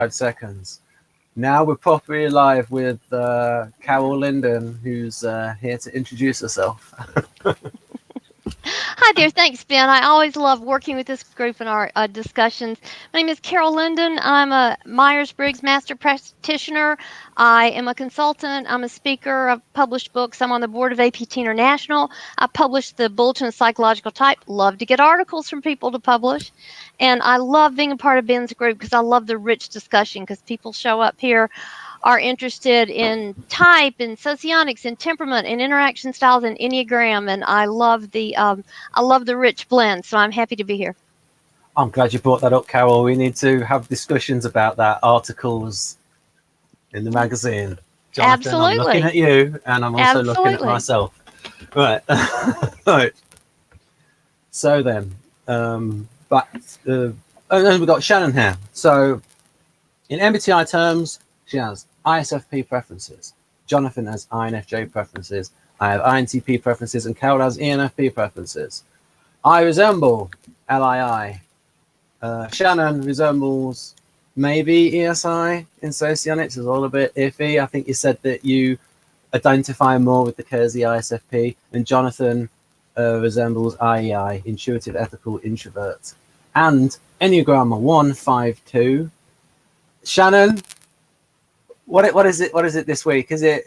5 seconds. Now we're properly live with Carol Linden, who's here to introduce herself. Hi there. Thanks, Ben. I always love working with this group in our discussions. My name is Carol Linden. I'm a Myers-Briggs Master Practitioner. I am a consultant. I'm a speaker. I've published books. I'm on the board of APT International. I published the Bulletin of Psychological Type. Love to get articles from people to publish. And I love being a part of Ben's group because I love the rich discussion because people show up here are interested in type and socionics and temperament and interaction styles and Enneagram, and I love the rich blend. So I'm happy to be here. I'm glad you brought that up, Carol. We need to have discussions about that, articles in the magazine. Jonathan, Absolutely. I'm looking at you, and I'm also looking at myself. Right. Right. So then, we've got Shannon here. So in MBTI terms, she has ISFP preferences. Jonathan has INFJ preferences. I have INTP preferences, and Carol has ENFP preferences. I resemble LII. Shannon resembles maybe ESI in socionics. It's all a bit iffy. I think you said that you identify more with the Kersey ISFP, and Jonathan resembles IEI, intuitive, ethical, introvert. And Enneagram 152. Shannon, what is it? What is it this week? Is it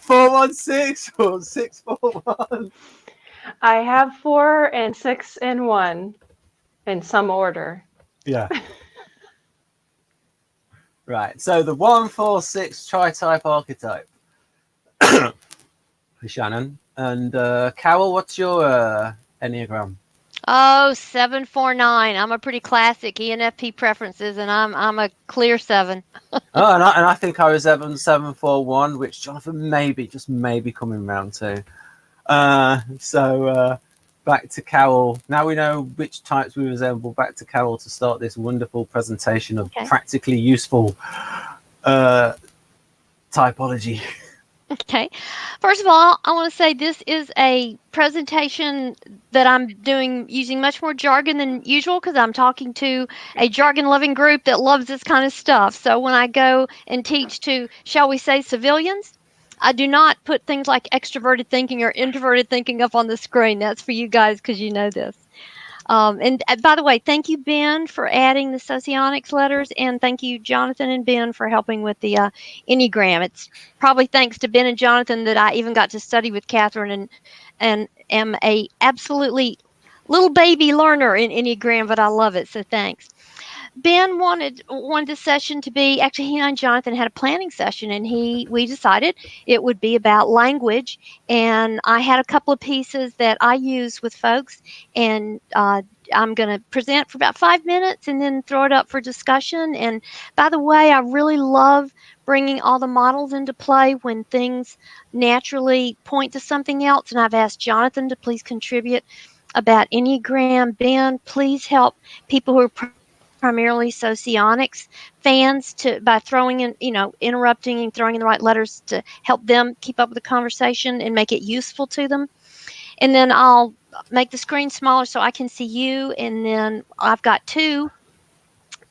416 or 641? I have 4 and 6 and 1 in some order. Yeah. Right. So the 146 tri-type archetype. Shannon and Carol, what's your Enneagram? Oh, 749. I'm a pretty classic ENFP preferences, and I'm a clear 7. And I think I was 741, which Jonathan maybe coming round to. So back to Carol. Now we know which types we resemble. Back to Carol to start this wonderful presentation of practically useful typology. Okay. First of all, I want to say this is a presentation that I'm doing using much more jargon than usual because I'm talking to a jargon-loving group that loves this kind of stuff. So when I go and teach to, shall we say, civilians, I do not put things like extroverted thinking or introverted thinking up on the screen. That's for you guys because you know this. And by the way, thank you, Ben, for adding the socionics letters, and thank you, Jonathan and Ben, for helping with the Enneagram. It's probably thanks to Ben and Jonathan that I even got to study with Catherine and am a absolutely little baby learner in Enneagram, but I love it, so thanks. Ben wanted the session to be, actually he and Jonathan had a planning session, and we decided it would be about language, and I had a couple of pieces that I use with folks, and I'm going to present for about 5 minutes and then throw it up for discussion. And by the way, I really love bringing all the models into play when things naturally point to something else, and I've asked Jonathan to please contribute about Enneagram. Ben, please help people who are primarily socionics fans by throwing in, interrupting and throwing in the right letters to help them keep up with the conversation and make it useful to them. And then I'll make the screen smaller so I can see you. And then I've got two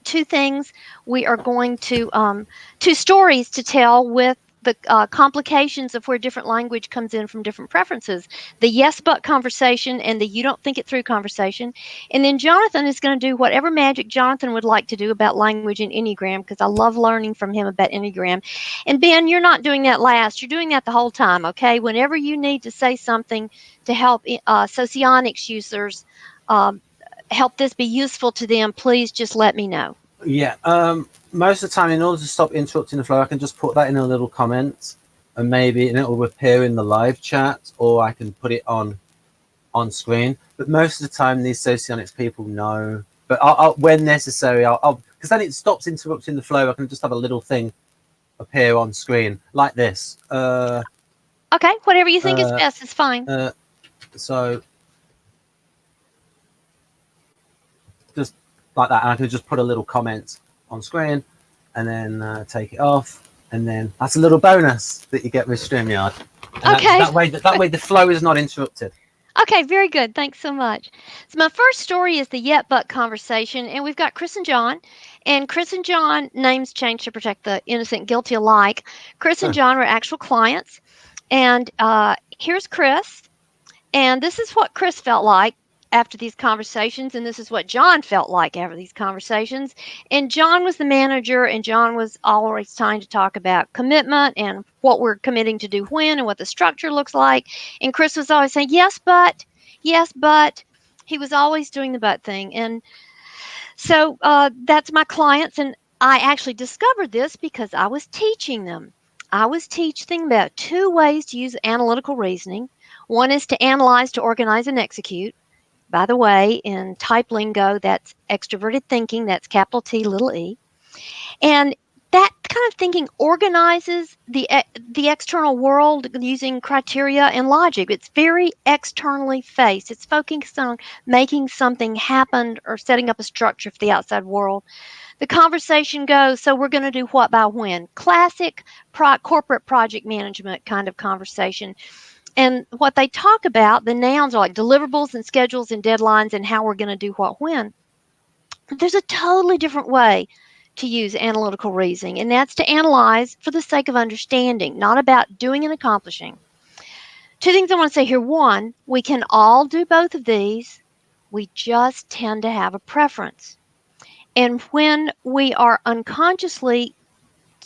things. We are going to two stories to tell with the complications of where different language comes in from different preferences. The yes but conversation and the you don't think it through conversation. And then Jonathan is going to do whatever magic Jonathan would like to do about language and Enneagram, because I love learning from him about Enneagram. And Ben, you're not doing that last. You're doing that the whole time, okay? Whenever you need to say something to help socionics users help this be useful to them, please just let me know. Yeah, most of the time, in order to stop interrupting the flow, I can just put that in a little comment, and it will appear in the live chat, or I can put it on screen. But most of the time, these socionics people know. But I'll when necessary, because then it stops interrupting the flow. I can just have a little thing appear on screen like this. Okay, whatever you think is best is fine. So just like that, and I can just put a little comment on screen and then take it off, and then that's a little bonus that you get with StreamYard. Okay. That way the flow is not interrupted. Okay, very good. Thanks so much. So my first story is the yet but conversation, and we've got Chris and John. And Chris and John, names changed to protect the innocent, guilty alike. Chris and Huh. John were actual clients. And here's Chris. And this is what Chris felt like after these conversations, and this is what John felt like after these conversations. And John was the manager, and John was always trying to talk about commitment and what we're committing to do when and what the structure looks like. And Chris was always saying, yes, but. He was always doing the but thing. And so that's my clients. And I actually discovered this because I was teaching them. I was teaching them about two ways to use analytical reasoning. One is to analyze, to organize, and execute. By the way, in type lingo, that's extroverted thinking. That's capital T, little e. And that kind of thinking organizes the external world using criteria and logic. It's very externally faced. It's focused on making something happen or setting up a structure for the outside world. The conversation goes, so we're going to do what by when? Classic corporate project management kind of conversation. And what they talk about, the nouns are like deliverables and schedules and deadlines and how we're going to do what when. There's a totally different way to use analytical reasoning, and that's to analyze for the sake of understanding, not about doing and accomplishing. Two things I want to say here. One, we can all do both of these. We just tend to have a preference. And when we are unconsciously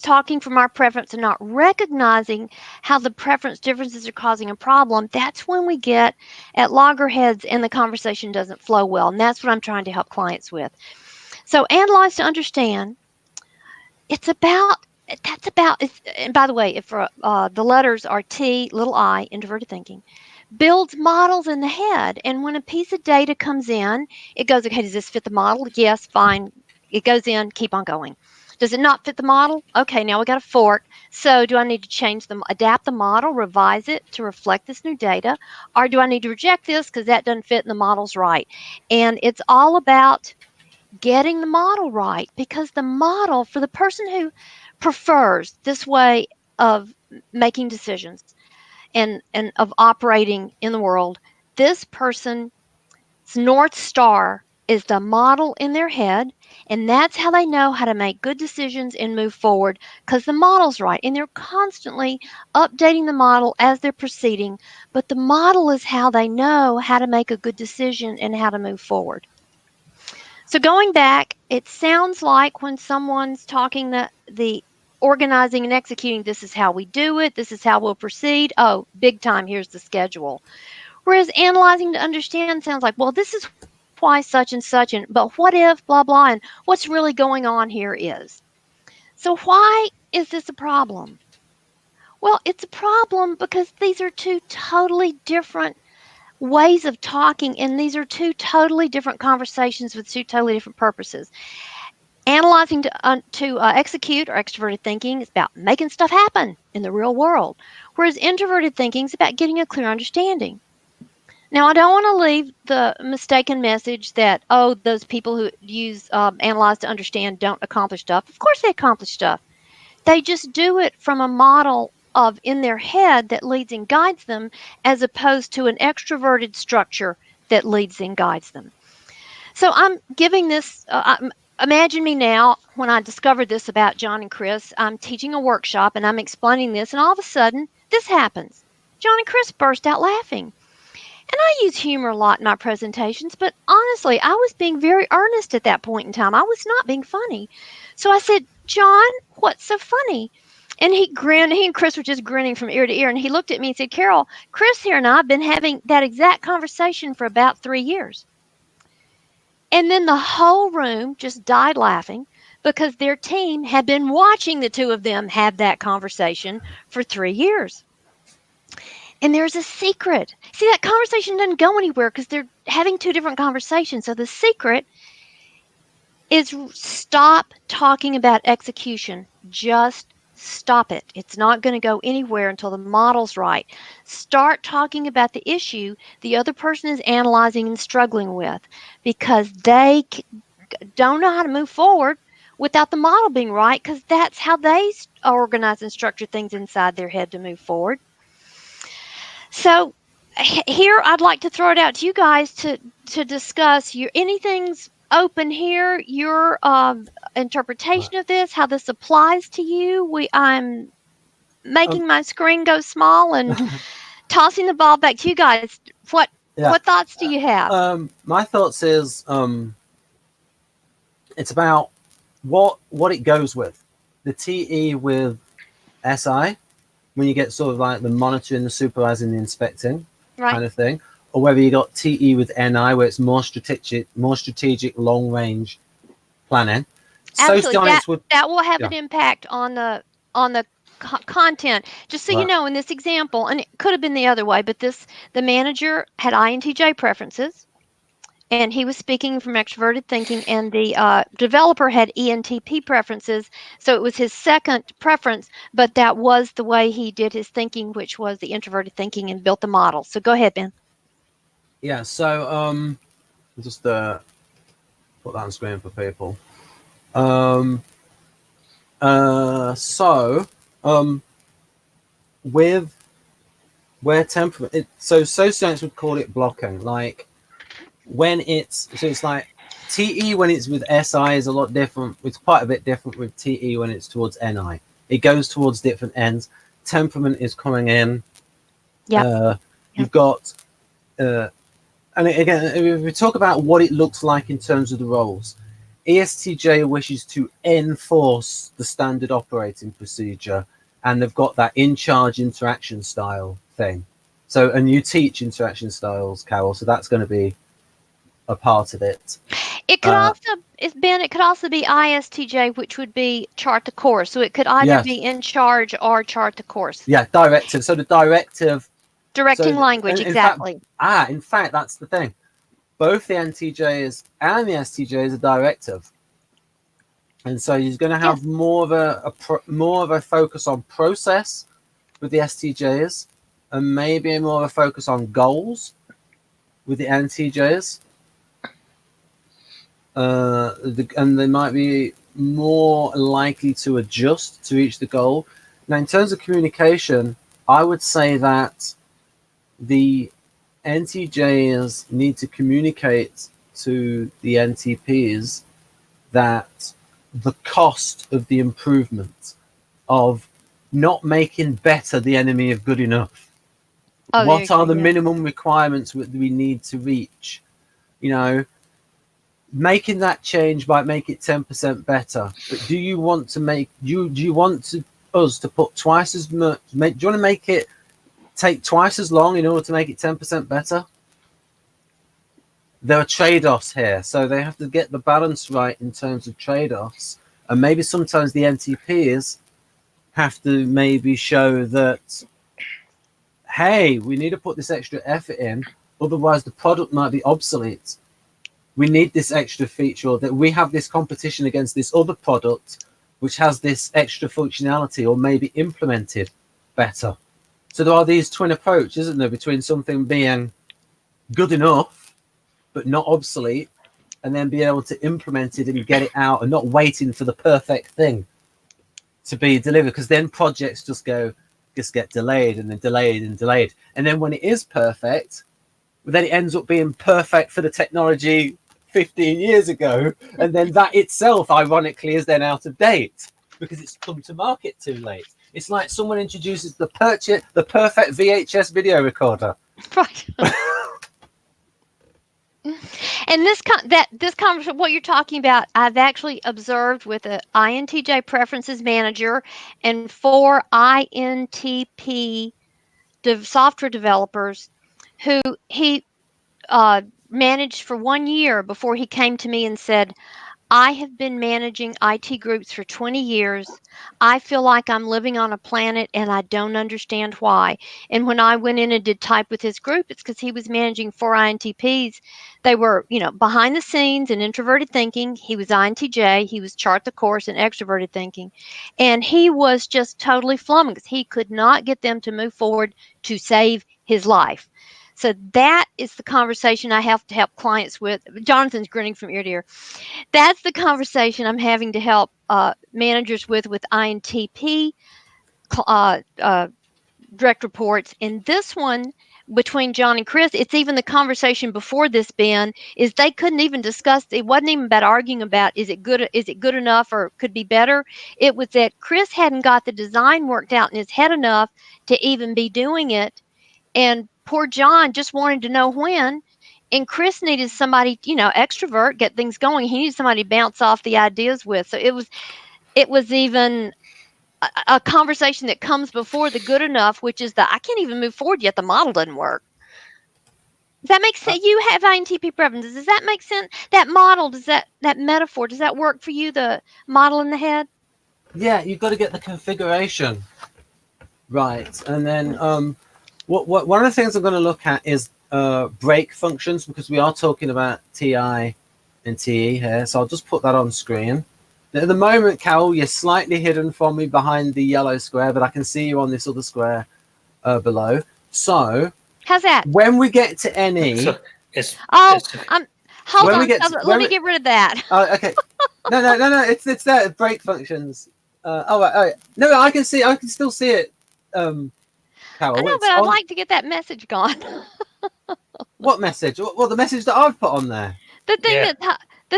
talking from our preference and not recognizing how the preference differences are causing a problem, that's when we get at loggerheads and the conversation doesn't flow well. And that's what I'm trying to help clients with. So analyze to understand. It's about that's about. And by the way, if the letters are T, little I, introverted thinking, builds models in the head. And when a piece of data comes in, it goes, okay, does this fit the model? Yes, fine. It goes in, keep on going. Does it not fit the model? Okay, now we got a fork. So do I need to change them, adapt the model, revise it to reflect this new data? Or do I need to reject this because that doesn't fit and the model's right? And it's all about getting the model right, because the model for the person who prefers this way of making decisions and of operating in the world, this person's North Star is the model in their head, and that's how they know how to make good decisions and move forward because the model's right. And they're constantly updating the model as they're proceeding, but the model is how they know how to make a good decision and how to move forward. So going back, it sounds like when someone's talking the organizing and executing, this is how we do it, this is how we'll proceed. Oh, big time, here's the schedule. Whereas analyzing to understand sounds like, well, this is why such and such, and but what if, blah, blah, and what's really going on here is. So why is this a problem? Well, it's a problem because these are two totally different ways of talking, and these are two totally different conversations with two totally different purposes. Analyzing to execute or extroverted thinking is about making stuff happen in the real world, whereas introverted thinking is about getting a clear understanding. Now, I don't want to leave the mistaken message that, oh, those people who use analyze to understand don't accomplish stuff. Of course they accomplish stuff. They just do it from a model of in their head that leads and guides them, as opposed to an extroverted structure that leads and guides them. So I'm giving this, imagine me now when I discovered this about John and Chris. I'm teaching a workshop and I'm explaining this, and all of a sudden this happens. John and Chris burst out laughing. And I use humor a lot in my presentations, but honestly, I was being very earnest at that point in time. I was not being funny. So I said, John, what's so funny? And he grinned. He and Chris were just grinning from ear to ear. And he looked at me and said, Carol, Chris here and I have been having that exact conversation for about 3 years. And then the whole room just died laughing because their team had been watching the two of them have that conversation for 3 years. And there's a secret. See, that conversation doesn't go anywhere because they're having two different conversations. So the secret is stop talking about execution. Just stop it. It's not going to go anywhere until the model's right. Start talking about the issue the other person is analyzing and struggling with, because they don't know how to move forward without the model being right, because that's how they organize and structure things inside their head to move forward. So here I'd like to throw it out to you guys to discuss anything's open here, your interpretation of this, how this applies to you. I'm making my screen go small and tossing the ball back to you guys. What thoughts do you have? My thoughts is it's about what it goes with. The TE with SI, when you get sort of like the monitoring, the supervising, the inspecting kind of thing, or whether you got TE with NI, where it's more strategic, long range planning. Absolutely, that will have an impact on the content. Just so you know, in this example, and it could have been the other way, but the manager had INTJ preferences, and he was speaking from extroverted thinking, and the developer had ENTP preferences, so it was his second preference, but that was the way he did his thinking, which was the introverted thinking, and built the model. So go ahead, Ben. Yeah, so just put that on screen for people. With where temperament, so students would call it blocking, like when it's like TE when it's with SI is a lot different. It's quite a bit different with TE when it's towards NI. It goes towards different ends. Temperament is coming in. You've got and again, if we talk about what it looks like in terms of the roles, ESTJ wishes to enforce the standard operating procedure, and they've got that in-charge interaction style thing. So, and you teach interaction styles, Carol, so that's going to be a part of it. It could also, Ben, it could also be ISTJ, which would be chart the course. So it could either be in charge or chart the course. Yeah, directive. So the directing language, exactly. In fact, that's the thing. Both the NTJs and the STJs are directive, and so he's going to have more of a focus on process with the STJs, and maybe more of a focus on goals with the NTJs. And they might be more likely to adjust to reach the goal. Now, in terms of communication, I would say that the NTJs need to communicate to the NTPs that the cost of the improvement of not making better the enemy of good enough. What are the minimum requirements that we need to reach? You know, making that change might make it 10% better, but do you want to make us to put twice as much? Do you want to make it take twice as long in order to make it 10% better? There are trade-offs here, so they have to get the balance right in terms of trade-offs, and maybe sometimes the NTPs have to maybe show that, hey, we need to put this extra effort in, otherwise the product might be obsolete. We need this extra feature, or that we have this competition against this other product which has this extra functionality or maybe implemented better. So there are these twin approaches, isn't there, between something being good enough but not obsolete, and then being able to implement it and get it out and not waiting for the perfect thing to be delivered, because then projects just get delayed and then delayed and delayed. And then when it is perfect, then it ends up being perfect for the technology 15 years ago, and then that itself ironically is then out of date because it's come to market too late. It's like someone introduces the perfect VHS video recorder. Right. And this conversation, what you're talking about, I've actually observed with an INTJ preferences manager and 4 INTP software developers who he managed for 1 year before he came to me and said, I have been managing IT groups for 20 years. I feel like I'm living on a planet and I don't understand why. And when I went in and did type with his group, it's because he was managing 4 INTPs. They were, behind the scenes and introverted thinking. He was INTJ. He was chart the course and extroverted thinking. And he was just totally flummoxed. He could not get them to move forward to save his life. So that is the conversation I have to help clients with. Jonathan's grinning from ear to ear. That's the conversation I'm having to help managers with INTP direct reports. And this one, between John and Chris. It's even the conversation before this, Ben, is they couldn't even discuss. It wasn't even about arguing about is it good enough or could be better. It was that Chris hadn't got the design worked out in his head enough to even be doing it, and poor John just wanted to know when. And Chris needed somebody, extrovert, get things going. He needed somebody to bounce off the ideas with. So it was even a conversation that comes before the good enough, which is the I can't even move forward yet. The model doesn't work. Does that make sense? You have INTP preferences. Does that make sense? That model, that metaphor, does that work for you? The model in the head? Yeah, you've got to get the configuration right. And then one of the things I'm going to look at is break functions, because we are talking about TI and TE here. So I'll just put that on screen. At the moment, Carol, you're slightly hidden from me behind the yellow square, but I can see you on this other square below. So how's that? When we get to NE, hold on. Let me get rid of that. Oh, okay. No. It's there. Break functions. Right. No, I can still see it. Carol, I know, but I'd like to get that message gone. What message? Well, the message that I've put on there. The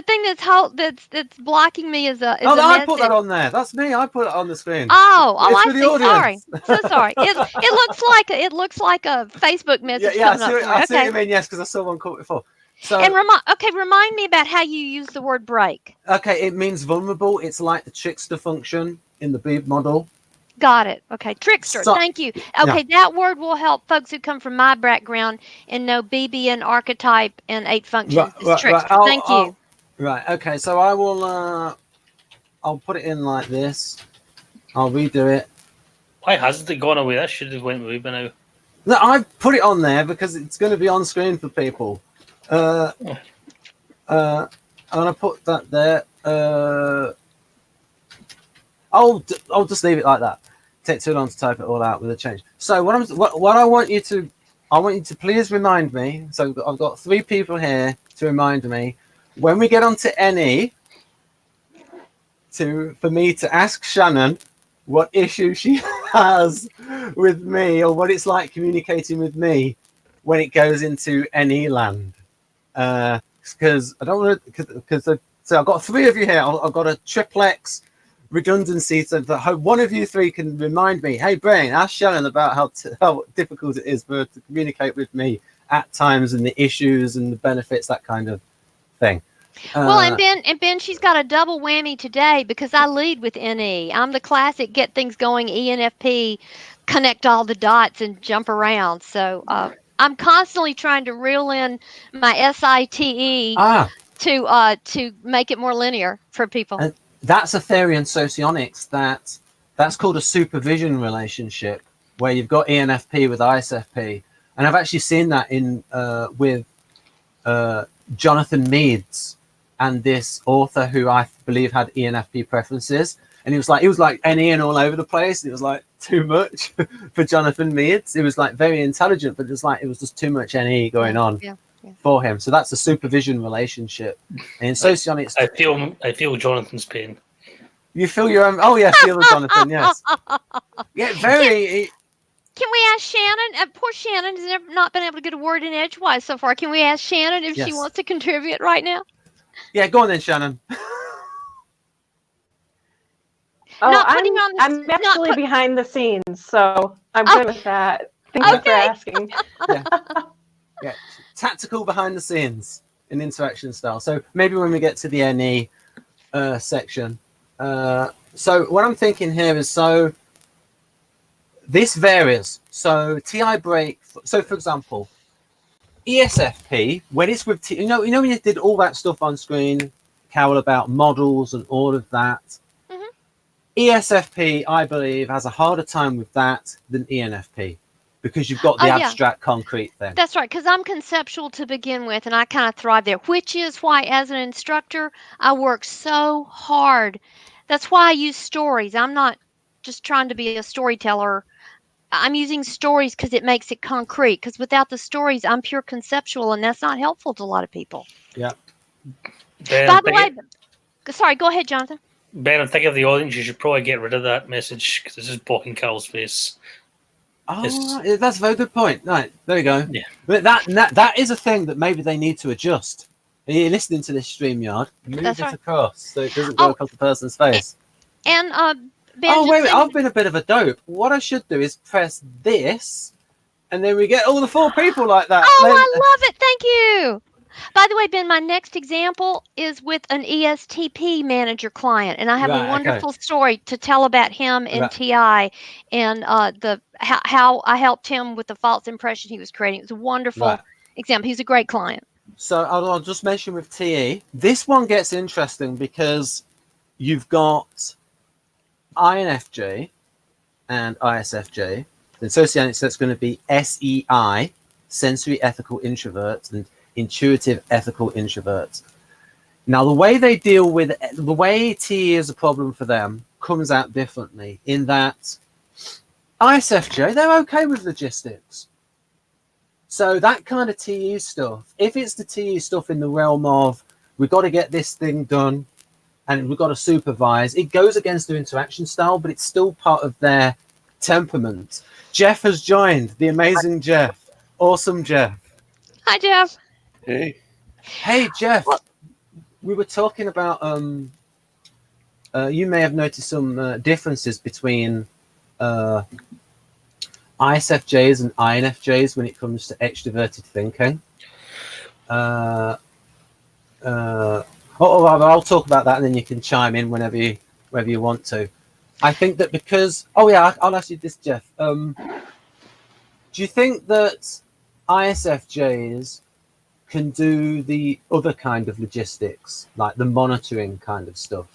thing that's blocking me is a. I put that on there. That's me. I put it on the screen. I see. Sorry, so sorry. It looks like a Facebook message. Yeah, I see what you mean. Yes, because I saw one called before. So remind me about how you use the word break. Okay, it means vulnerable. It's like the trickster function in the Beeb model. Got it. Okay, trickster. Thank you. Okay, that word will help folks who come from my background and know BB and archetype and 8 functions. Trickster. Thank you. Right. Okay. So I will. I'll put it in like this. I'll redo it. Why hasn't it gone away? That should have went away by now. No, I put it on there because it's going to be on screen for people. I'm gonna put that there. I'll just leave it like that. Take too long to type it all out with a change. So what I want you to please remind me. So I've got 3 people here to remind me when we get onto NE for me to ask Shannon what issue she has with me, or what it's like communicating with me when it goes into NE land. Because I don't want to. So I've got 3 of you here. I've got a triplex redundancy, so that one of you 3 can remind me. Hey, Brain, ask Shannon about how difficult it is for her to communicate with me at times, and the issues and the benefits, that kind of thing. Well, and Ben, she's got a double whammy today because I lead with NE. I'm the classic get things going ENFP, connect all the dots and jump around. So I'm constantly trying to reel in my SITE to make it more linear for people. That's a theory in socionics that's called a supervision relationship, where you've got ENFP with ISFP, and I've actually seen that in with Jonathan Meads and this author who I believe had ENFP preferences, and he was like NE and all over the place, and it was like too much for Jonathan Meads. It was like very intelligent, but it was just too much NE going on for him. So that's a supervision relationship. And in socionics, I feel Jonathan's pain. You feel your own. Oh yeah, feel the Jonathan. Yes. Yeah, very. Can we ask Shannon? Poor Shannon has not been able to get a word in edgewise so far. Can we ask Shannon if she wants to contribute right now? Yeah, go on then, Shannon. I'm actually behind the scenes, so I'm good with that. Thanks for asking. Yeah, tactical behind the scenes in interaction style. So maybe when we get to the NE section. So what I'm thinking here is, so this varies. So TI break. So for example, ESFP, when it's with you know when you did all that stuff on screen, Carol, about models and all of that. Mm-hmm. ESFP, I believe, has a harder time with that than ENFP, because you've got the abstract concrete thing. That's right, because I'm conceptual to begin with, and I kind of thrive there, which is why as an instructor, I work so hard. That's why I use stories. I'm not just trying to be a storyteller. I'm using stories because it makes it concrete, because without the stories, I'm pure conceptual, and that's not helpful to a lot of people. Yeah. By the way, sorry, go ahead, Jonathan. Ben, I'm thinking of the audience. You should probably get rid of that message because it's just blocking Carol's face. Oh, that's a very good point. Right, there we go. Yeah. But that is a thing that maybe they need to adjust. When you're listening to this StreamYard, move That's it right. across so it doesn't go across the person's face. And Ben, Oh, just wait, so I've been a bit of a dope. What I should do is press this, and then we get all the 4 people like that. Oh, I love it. Thank you. By the way, Ben, my next example is with an ESTP manager client, and I have a Right, okay. wonderful story to tell about him in Right. TI and how I helped him with the false impression he was creating. It was a wonderful Right. example. He's a great client. So I'll just mention with TE, this one gets interesting because you've got INFJ and ISFJ. The associated, so it's going to be SEI, sensory ethical introverts, and intuitive ethical introverts. Now, the way they deal with the way TE is a problem for them comes out differently in that ISFJ, they're okay with logistics. So that kind of TE stuff, if it's the TE stuff in the realm of we've got to get this thing done and we've got to supervise, it goes against their interaction style, but it's still part of their temperament. Jeff has joined, the amazing Jeff. Awesome, Jeff. Hi, Jeff. Hey. Hey, Jeff. We were talking about, you may have noticed some differences between ISFJs and INFJs when it comes to extroverted thinking. I'll talk about that and then you can chime in whenever you want to. I think that because, I'll ask you this, Jeff. Do you think that ISFJs can do the other kind of logistics, like the monitoring kind of stuff,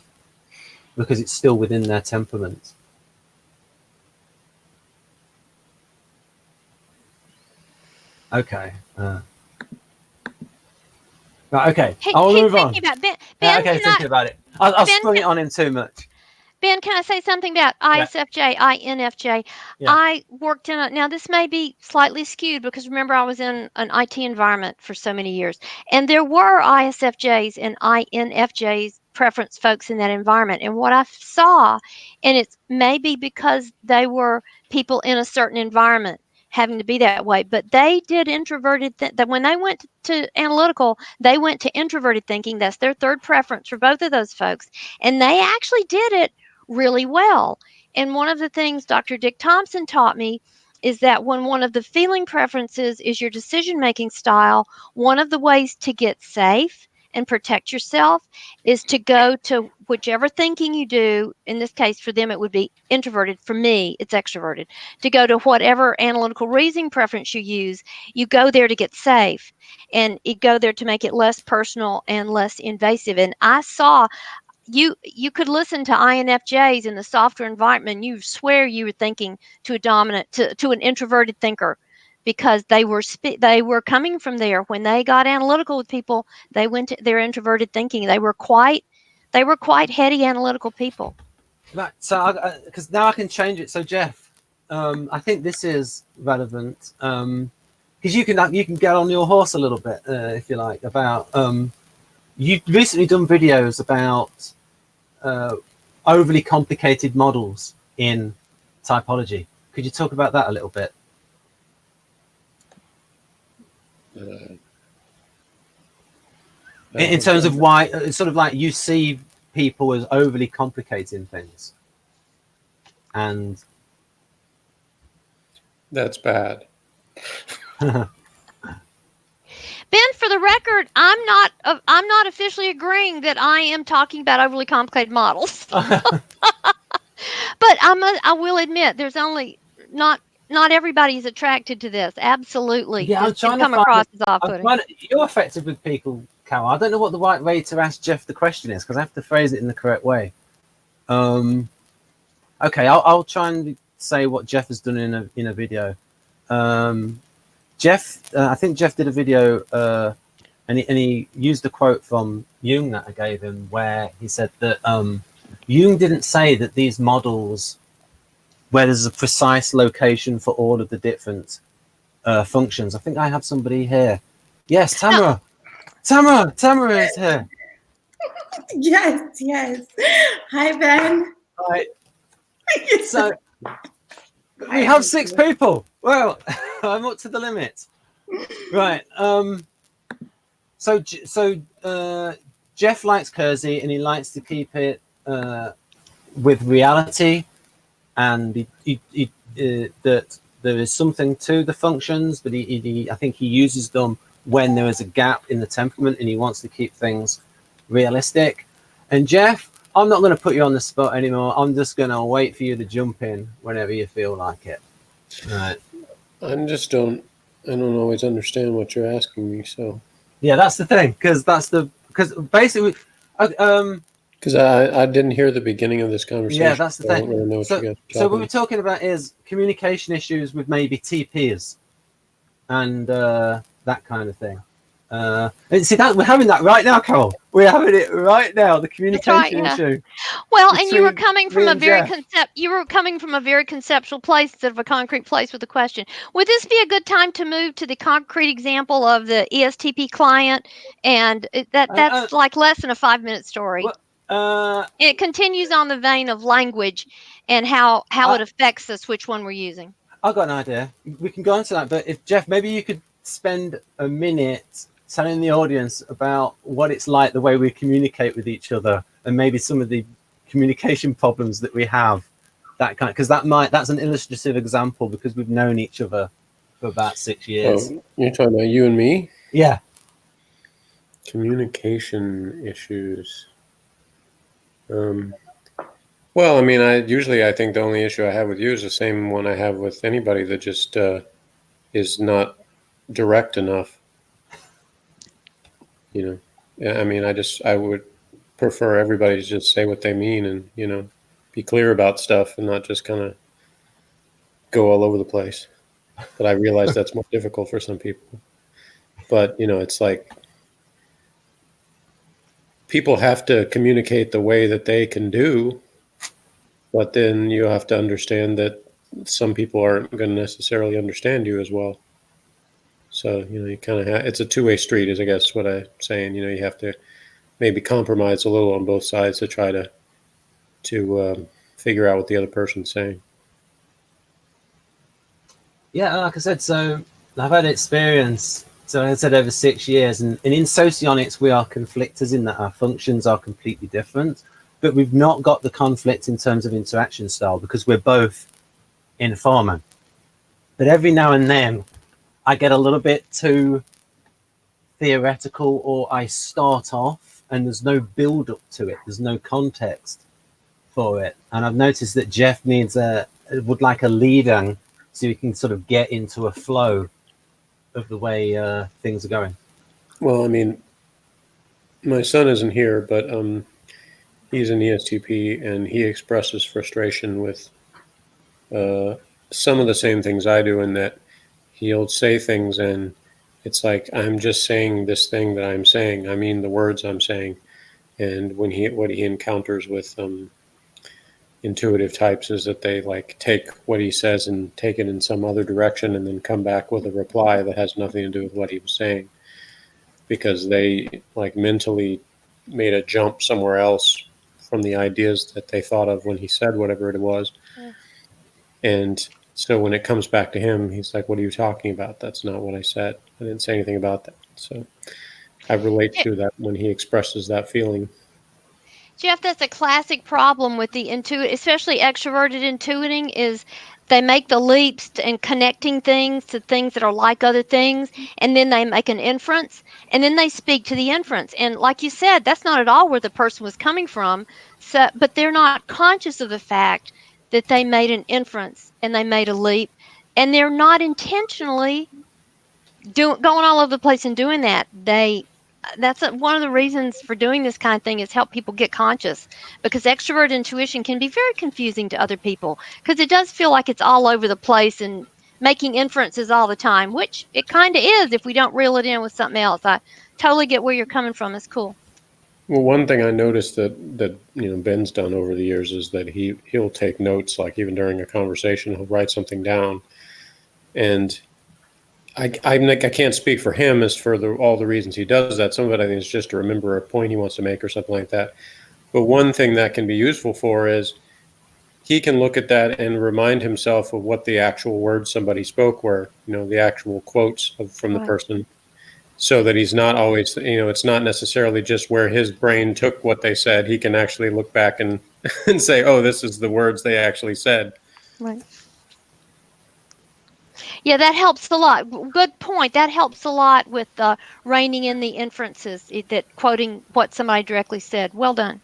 because it's still within their temperament? Okay. Right, okay. I'll move on. About Ben, Okay, thinking about it. I'll sprung it on him too much. Ben, can I say something about ISFJ, INFJ? Yeah. I worked now this may be slightly skewed because remember I was in an IT environment for so many years. And there were ISFJs and INFJs preference folks in that environment. And what I saw, and it's maybe because they were people in a certain environment having to be that way, but they did introverted that when they went to analytical, they went to introverted thinking. That's their third preference for both of those folks. And they actually did it really well. And one of the things Dr. Dick Thompson taught me is that when one of the feeling preferences is your decision-making style, one of the ways to get safe and protect yourself is to go to whichever thinking you do. In this case, for them, it would be introverted. For me, it's extroverted. To go to whatever analytical reasoning preference you use, you go there to get safe. And you go there to make it less personal and less invasive. And I saw you could listen to INFJs in the software environment and you swear you were thinking to to an introverted thinker because they were coming from there. When they got analytical with people, they went to their introverted thinking. They were quite heady analytical people. Right. So because now I can change it. So Jeff, I think this is relevant because you can get on your horse a little bit if you like about you've recently done videos about overly complicated models in typology. Could you talk about that a little bit? In terms of why, sort of like you see people as overly complicating things, and that's bad. Ben, for the record, I'm not officially agreeing that I am talking about overly complicated models. But I will admit, there's only not everybody's attracted to this. Absolutely, yeah, I'm trying to come across as off-putting. You're effective with people, Carol. I don't know what the right way to ask Jeff the question is because I have to phrase it in the correct way. Okay, I'll try and say what Jeff has done in a video. Jeff, I think Jeff did a video and he used a quote from Jung that I gave him where he said that Jung didn't say that these models where there's a precise location for all of the different functions. I think I have somebody here. Yes, Tamara. No. Tamara is here. Yes. Hi, Ben. Right. So We have 6 people. Well, I'm up to the limit. Right. So Jeff likes Kersey, and he likes to keep it with reality, and that there is something to the functions, but I think he uses them when there is a gap in the temperament, and he wants to keep things realistic. And Jeff, I'm not going to put you on the spot anymore. I'm just going to wait for you to jump in whenever you feel like it. Right. I don't always understand what you're asking me. So yeah, that's the thing, because basically, because I didn't hear the beginning of this conversation. Yeah, that's the thing. I don't really know what you guys are so what we're talking about is communication issues with maybe TPs and that kind of thing. And see that we're having that right now, Carol. We're having it right now. The communication issue. Well, and you were between coming from me a and very Jeff. you were coming from a very conceptual place instead of a concrete place with a question. Would this be a good time to move to the concrete example of the ESTP client? And that's like less than a 5-minute story. It continues on the vein of language and how it affects us, which one we're using. I've got an idea. We can go into that, but if Jeff, maybe you could spend a minute telling the audience about what it's like, the way we communicate with each other, and maybe some of the communication problems that we have. That kind, because that's an illustrative example, because we've known each other for about 6 years. Oh, you're talking about you and me? Yeah. Communication issues. Well, I mean, I think the only issue I have with you is the same one I have with anybody that just is not direct enough. You know, I mean, I would prefer everybody to just say what they mean and, be clear about stuff and not just kind of go all over the place. But I realize that's more difficult for some people. But, it's like people have to communicate the way that they can do, but then you have to understand that some people aren't going to necessarily understand you as well. So, you kind of it's a two-way street is, I guess, what I'm saying. You have to maybe compromise a little on both sides to try to figure out what the other person's saying. Yeah, like I said, so I've had experience, so I said over 6 years, and in socionics, we are conflictors in that our functions are completely different, but we've not got the conflict in terms of interaction style because we're both informer. But every now and then, I get a little bit too theoretical, or I start off and there's no build up to it. There's no context for it. And I've noticed that Jeff would like a lead in so you can sort of get into a flow of the way things are going. Well, I mean, my son isn't here, but he's an ESTP and he expresses frustration with some of the same things I do, in that he'll say things and it's like, I'm just saying this thing that I'm saying. I mean the words I'm saying. And what he encounters with intuitive types is that they like take what he says and take it in some other direction and then come back with a reply that has nothing to do with what he was saying, because they like mentally made a jump somewhere else from the ideas that they thought of when he said whatever it was. Yeah. And so when it comes back to him, he's like, what are you talking about? That's not what I said. I didn't say anything about that. So I relate to that when he expresses that feeling. Jeff, that's a classic problem with the especially extroverted intuiting, is they make the leaps and connecting things to things that are like other things, and then they make an inference, and then they speak to the inference. And like you said, that's not at all where the person was coming from. So, but they're not conscious of the fact that they made an inference and they made a leap, and they're not intentionally going all over the place and doing that. That's one of the reasons for doing this kind of thing, is help people get conscious, because extrovert intuition can be very confusing to other people, because it does feel like it's all over the place and making inferences all the time, which it kind of is if we don't reel it in with something else. I totally get where you're coming from. It's cool. Well, one thing I noticed that Ben's done over the years is that he'll take notes, like even during a conversation, he'll write something down, and I can't speak for him as for all the reasons he does that. Some of it I think is just to remember a point he wants to make or something like that. But one thing that can be useful for is he can look at that and remind himself of what the actual words somebody spoke were, the actual quotes from the Right. person, so that he's not always, it's not necessarily just where his brain took what they said. He can actually look back and, and say, oh, this is the words they actually said. Right. Yeah, that helps a lot. Good point. That helps a lot with reining in the inferences, that quoting what somebody directly said. Well done.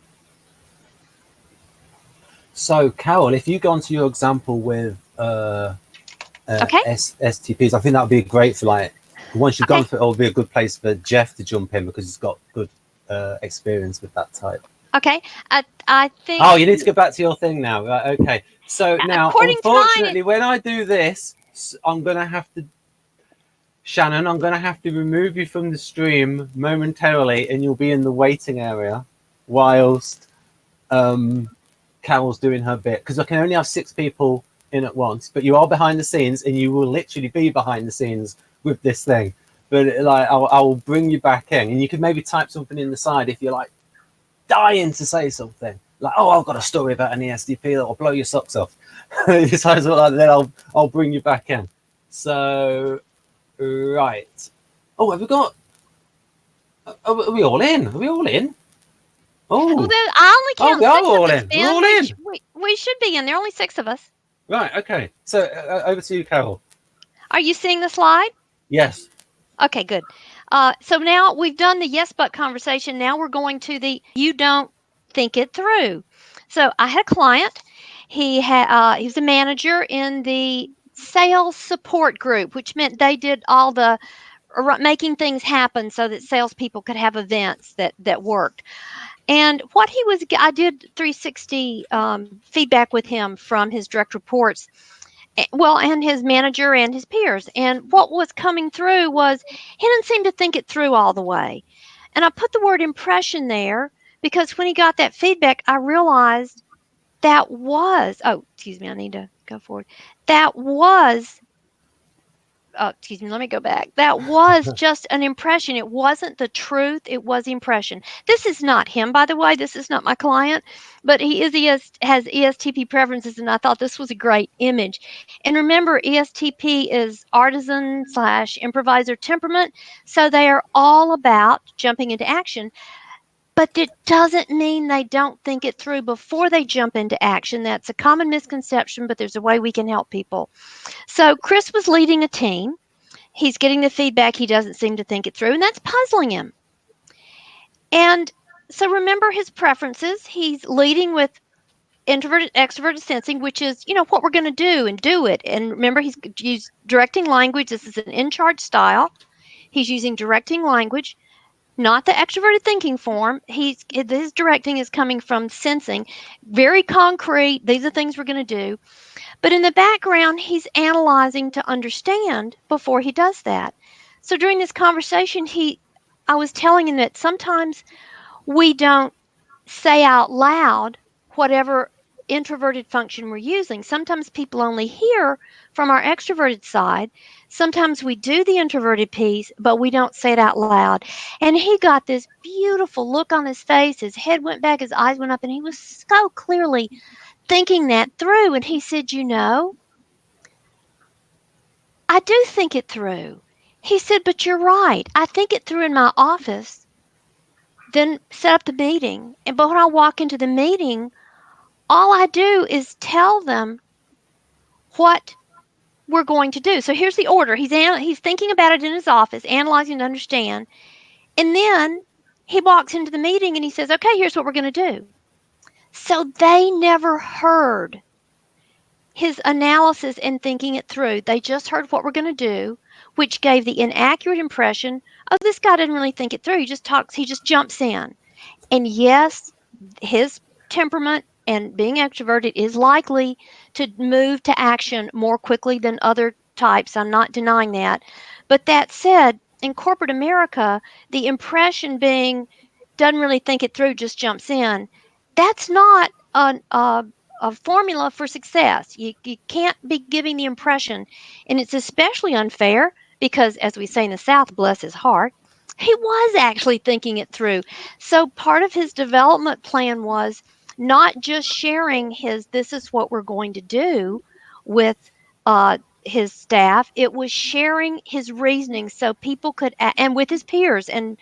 So, Carol, if you go on to your example with Okay. STPs, I think that would be great for, like, once you've Okay. gone through it, it'll be a good place for Jeff to jump in because he's got good experience with that type. Okay. I think. Oh, you need to go back to your thing now. Right, okay. So now, According to mine, unfortunately, when I do this, I'm going to have to, Shannon, I'm going to have to remove you from the stream momentarily, and you'll be in the waiting area whilst Carol's doing her bit, because I can only have 6 people in at once, but you are behind the scenes, and you will literally be behind the scenes with this thing. But like, I'll bring you back in, and you could maybe type something in the side if you're like dying to say something, like, oh, I've got a story about an ESTP that'll blow your socks off. Then I'll bring you back in. So, right. Oh, have we got? Are we all in? Are we all in? Oh, well, I only count we are 6 all of us, in. Ben. We're all in. We should be in. There are only 6 of us. right. Okay. So over to you, Carol. Are you seeing the slide? Yes. Okay, good. So now we've done the yes but conversation. Now we're going to the you don't think it through. So I had a client. He was a manager in the sales support group, which meant they did all the making things happen so that salespeople could have events that worked. And what I did 360 feedback with him from his direct reports, and his manager and his peers. And what was coming through was he didn't seem to think it through all the way. And I put the word impression there because when he got that feedback, I realized that was, excuse me, I need to go forward. That was, excuse me, let me go back. That was just an impression. It wasn't the truth. It was the impression. This is not him, by the way. This is not my client, but he has ESTP preferences, and I thought this was a great image. And remember, ESTP is artisan/improviser temperament, so they are all about jumping into action. But it doesn't mean they don't think it through before they jump into action. That's a common misconception, but there's a way we can help people. So Chris was leading a team. He's getting the feedback. He doesn't seem to think it through, and that's puzzling him. And so remember his preferences. He's leading with introverted, extroverted sensing, which is, what we're going to do and do it. And remember, he's used directing language. This is an in-charge style. He's using directing language, not the extroverted thinking form. His directing is coming from sensing, very concrete. These are things we're going to do. But in the background, he's analyzing to understand before he does that. So during this conversation, I was telling him that sometimes we don't say out loud whatever introverted function we're using. Sometimes people only hear from our extroverted side. Sometimes we do the introverted piece, but we don't say it out loud. And he got this beautiful look on his face. His head went back, his eyes went up, and he was so clearly thinking that through. And he said, I do think it through. He said, but you're right. I think it through in my office, then set up the meeting. But when I walk into the meeting, all I do is tell them what we're going to do. So here's the order. He's thinking about it in his office, analyzing to understand. And then he walks into the meeting and he says, okay, here's what we're going to do. So they never heard his analysis and thinking it through. They just heard what we're going to do, which gave the inaccurate impression, oh, this guy didn't really think it through. He just talks, he just jumps in. And yes, his temperament and being extroverted is likely to move to action more quickly than other types. I'm not denying that. But that said, in corporate America, the impression being doesn't really think it through, just jumps in, that's not a formula for success. You can't be giving the impression. And it's especially unfair because, as we say in the South, bless his heart, he was actually thinking it through. So part of his development plan was not just sharing this is what we're going to do with his staff. It was sharing his reasoning so people could, and with his peers and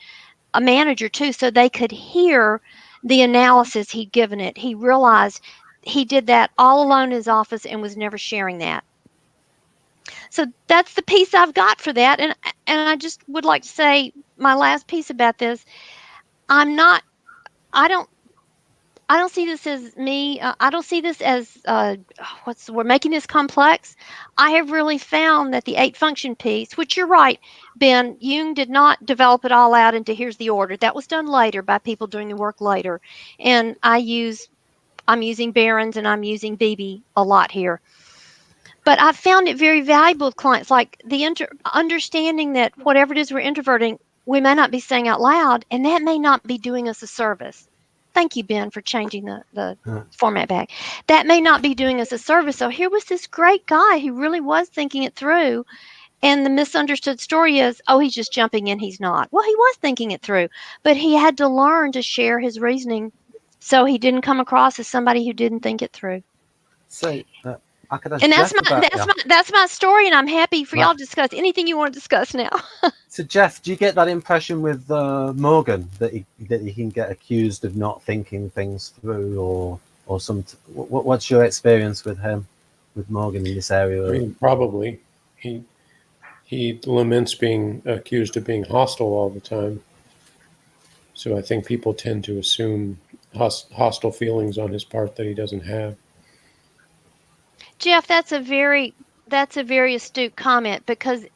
a manager too, so they could hear the analysis he'd given it. He realized he did that all alone in his office and was never sharing that. So that's the piece I've got for that. And I just would like to say my last piece about this. I don't see this as me. I don't see this as we're making this complex. I have really found that the 8 function piece, which you're right, Ben, Jung did not develop it all out into here's the order. That was done later by people doing the work later. And I'm using Barron's and I'm using Beebe a lot here. But I've found it very valuable with clients, like the understanding that whatever it is we're introverting, we may not be saying out loud, and that may not be doing us a service. Thank you, Ben, for changing the format back. That may not be doing us a service. So here was this great guy who really was thinking it through. And the misunderstood story is, oh, he's just jumping in. He's not. Well, he was thinking it through, but he had to learn to share his reasoning so he didn't come across as somebody who didn't think it through. So I could ask And Jeff that's my story, and I'm happy for y'all to discuss anything you want to discuss now. So Jeff, do you get that impression with Morgan that he can get accused of not thinking things through, or some? What's your experience with him, with Morgan in this area? I mean, probably he laments being accused of being hostile all the time. So I think people tend to assume hostile feelings on his part that he doesn't have. Jeff, that's a very astute comment, because the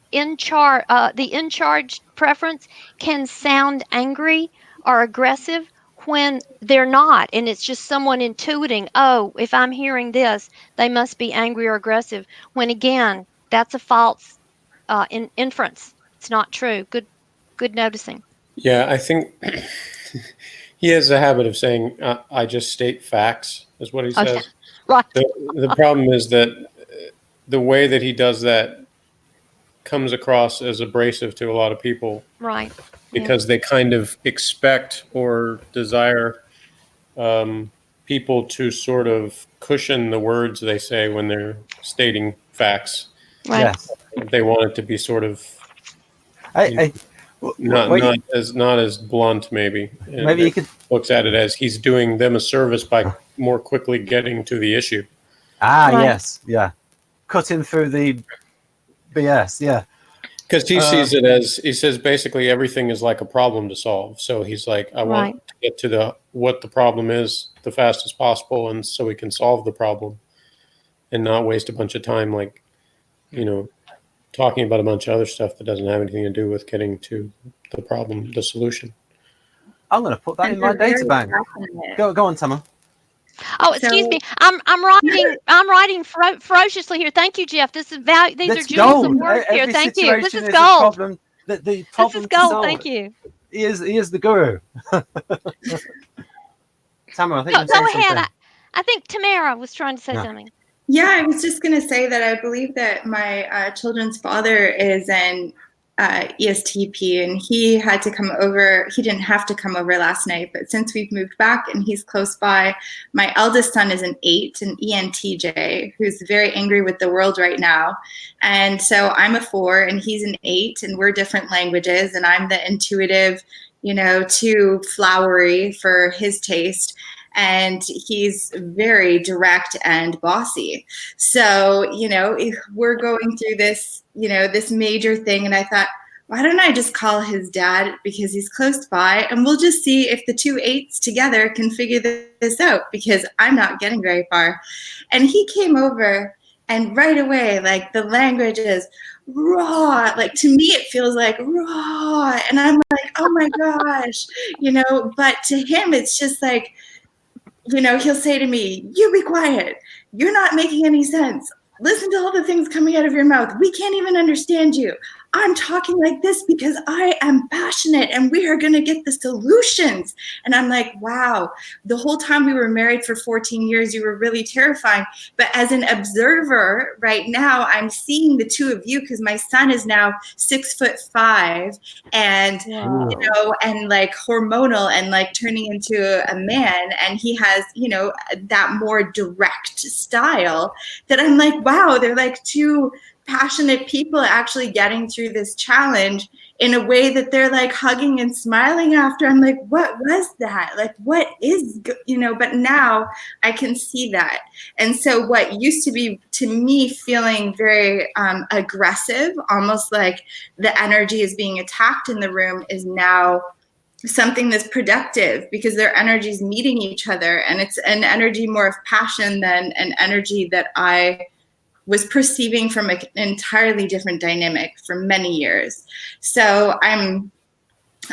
in charge preference can sound angry or aggressive when they're not, and it's just someone intuiting, oh, if I'm hearing this, they must be angry or aggressive, when again, that's a false inference. It's not true. Good noticing. Yeah, I think he has a habit of saying, I just state facts, is what he says. Okay. Right. The problem is that the way that he does that comes across as abrasive to a lot of people. Right. Because they kind of expect or desire people to sort of cushion the words they say when they're stating facts. Right. Yes. They want it to be sort of not as blunt, maybe. And maybe you could looks at it as he's doing them a service by more quickly getting to the issue. Right. Yes, yeah, cutting through the BS, yeah. Because he sees it as, he says basically everything is like a problem to solve. So he's like, I want to get to what the problem is the fastest possible, and so we can solve the problem and not waste a bunch of time, like, talking about a bunch of other stuff that doesn't have anything to do with getting to the problem, the solution. I'm going to put that in my data bank. Go on, Tama. Oh, excuse me. I'm writing ferociously here. Thank you, Jeff. This is value. These are jewels of work here. Thank you. This is gold. The problem this is gold. Thank you. He is the guru. Tamara, I think go ahead. I think Tamara was trying to say something. Yeah, I was just going to say that I believe that my children's father is an ESTP, and he had to come over. He didn't have to come over last night, but since we've moved back and he's close by, my eldest son is an 8, an ENTJ, who's very angry with the world right now. And so I'm a 4 and he's an 8, and we're different languages, and I'm the intuitive, too flowery for his taste. And he's very direct and bossy. So, we're going through this, this major thing. And I thought, why don't I just call his dad, because he's close by, and we'll just see if the 2 8s together can figure this out, because I'm not getting very far. And he came over, and right away, like, the language is raw. Like, to me, it feels like raw. And I'm like, oh my gosh, but to him, it's just like, he'll say to me, you be quiet. You're not making any sense. Listen to all the things coming out of your mouth. We can't even understand you. I'm talking like this because I am passionate and we are going to get the solutions. And I'm like, wow, the whole time we were married for 14 years, you were really terrifying. But as an observer right now, I'm seeing the two of you because my son is now 6'5" and, Wow. you know, and like hormonal and like turning into a man. And he has, you know, that more direct style that I'm like, wow, they're like two passionate people actually getting through this challenge in a way that they're like hugging and smiling after. I'm like, what was that? Like, what is, you know, but now I can see that. And so what used to be to me feeling very aggressive, almost like the energy is being attacked in the room, is now something that's productive because their energy is meeting each other. And it's an energy more of passion than an energy that I was perceiving from an entirely different dynamic for many years. So I'm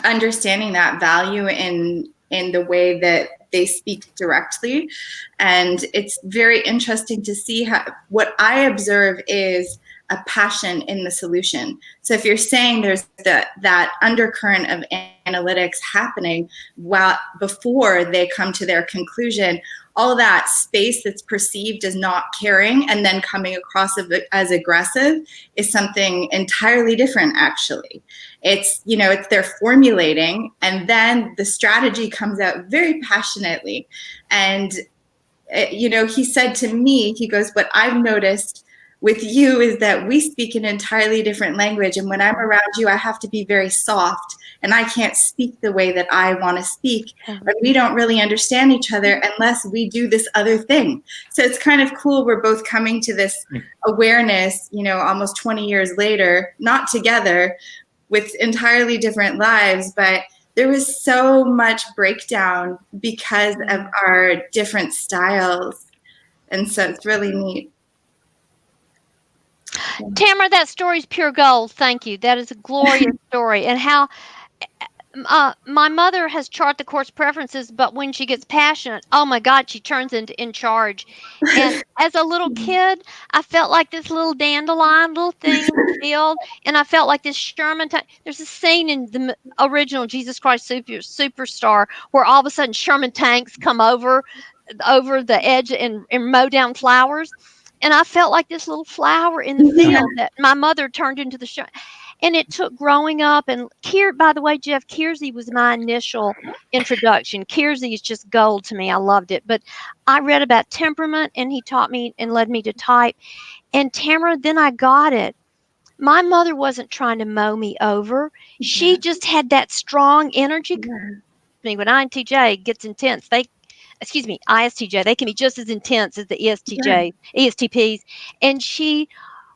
understanding that value in the way that they speak directly. And it's very interesting to see how what I observe is a passion in the solution. So if you're saying there's that undercurrent of analytics happening while before they come to their conclusion, all of that space that's perceived as not caring and then coming across as aggressive is something entirely different, actually. It's, you know, it's they're formulating and then the strategy comes out very passionately. And, you know, he said to me, he goes, what I've noticed with you is that we speak an entirely different language. And when I'm around you, I have to be very soft and I can't speak the way that I want to speak. But we don't really understand each other unless we do this other thing. So it's kind of cool. We're both coming to this awareness, you know, almost 20 years later, not together with entirely different lives, but there was so much breakdown because of our different styles. And so it's really neat. Tamara, that story's pure gold. Thank you. That is a glorious story. And how my mother has chart the course preferences, but when she gets passionate, oh my God, she turns into in charge. And as a little kid, I felt like this little dandelion, little thing in the field, and I felt like this Sherman. There's a scene in the original Jesus Christ Superstar where all of a sudden Sherman tanks come over the edge and mow down flowers. And I felt like this little flower in the field that my mother turned into the show. And it took growing up. And by the way, Jeff, Kiersey was my initial introduction. Kiersey is just gold to me. I loved it. But I read about temperament and he taught me and led me to type. And Tamara, then I got it. My mother wasn't trying to mow me over. She just had that strong energy. When INTJ gets intense, ISTJ, they can be just as intense as the ESTPs. And she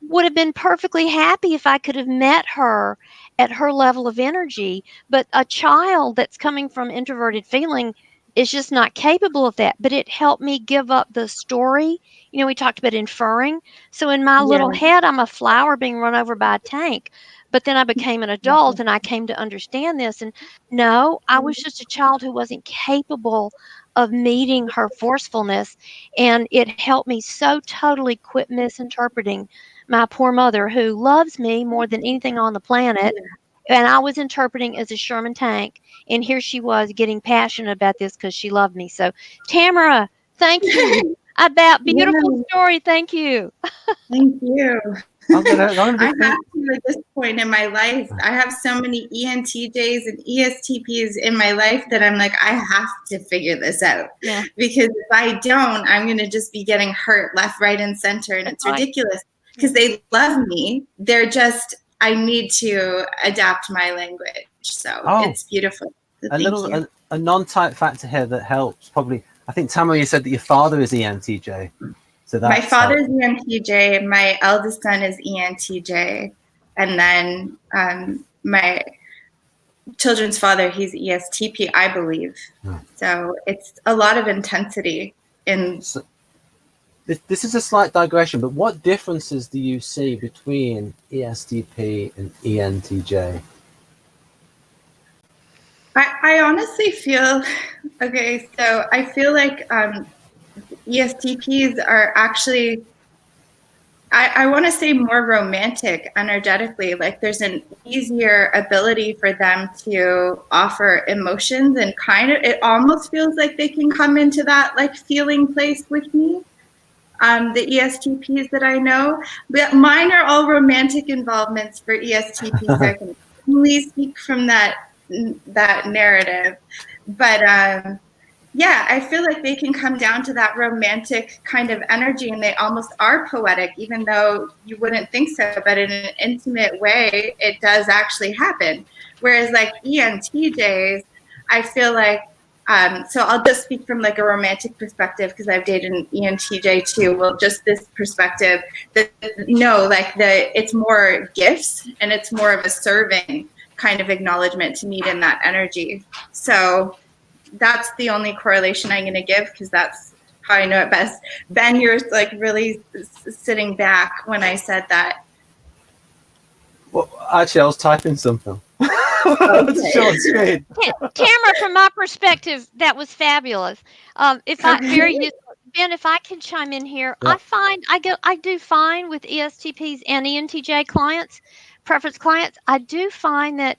would have been perfectly happy if I could have met her at her level of energy. But a child that's coming from introverted feeling is just not capable of that. But it helped me give up the story. You know, we talked about inferring. So in my little head, I'm a flower being run over by a tank. But then I became an adult and I came to understand this. And no, I was just a child who wasn't capable of meeting her forcefulness. And it helped me so totally quit misinterpreting my poor mother, who loves me more than anything on the planet. And I was interpreting as a Sherman tank. And here she was getting passionate about this because she loved me. So, Tamara, thank you. About beautiful story. Thank you. Thank you. I'm gonna I have to at this point in my life. I have so many ENTJs and ESTPs in my life that I'm like, I have to figure this out. Yeah. Because if I don't, I'm going to just be getting hurt left, right, and center. And it's ridiculous because they love me. They're just, I need to adapt my language. So it's beautiful. So a non-type factor here that helps probably. I think Tamara, you said that your father is ENTJ. So my father's ENTJ, my eldest son is ENTJ, and then my children's father, he's ESTP, I believe. So it's a lot of intensity. So this is a slight digression, but what differences do you see between ESTP and ENTJ? I honestly feel, okay, so I feel like ESTPs are actually I want to say more romantic energetically. Like there's an easier ability for them to offer emotions, and kind of, it almost feels like they can come into that like feeling place with me. The ESTPs that I know, but mine are all romantic involvements for ESTPs. So I can only speak from that narrative. But yeah, I feel like they can come down to that romantic kind of energy, and they almost are poetic, even though you wouldn't think so. But in an intimate way, it does actually happen. Whereas like ENTJs, I feel like, so I'll just speak from like a romantic perspective because I've dated an ENTJ too. Well, just this perspective that no, like it's more gifts and it's more of a serving kind of acknowledgement to meet in that energy. So that's the only correlation I'm going to give because that's how I know it best. Ben, you're like really sitting back when I said that. Well, actually, I was typing something. Okay. Short screen. Tamara, from my perspective, that was fabulous. If I Okay. very useful. Ben, if I can chime in here, Yeah. I do find with ESTPs and ENTJ clients, preference clients, I do find that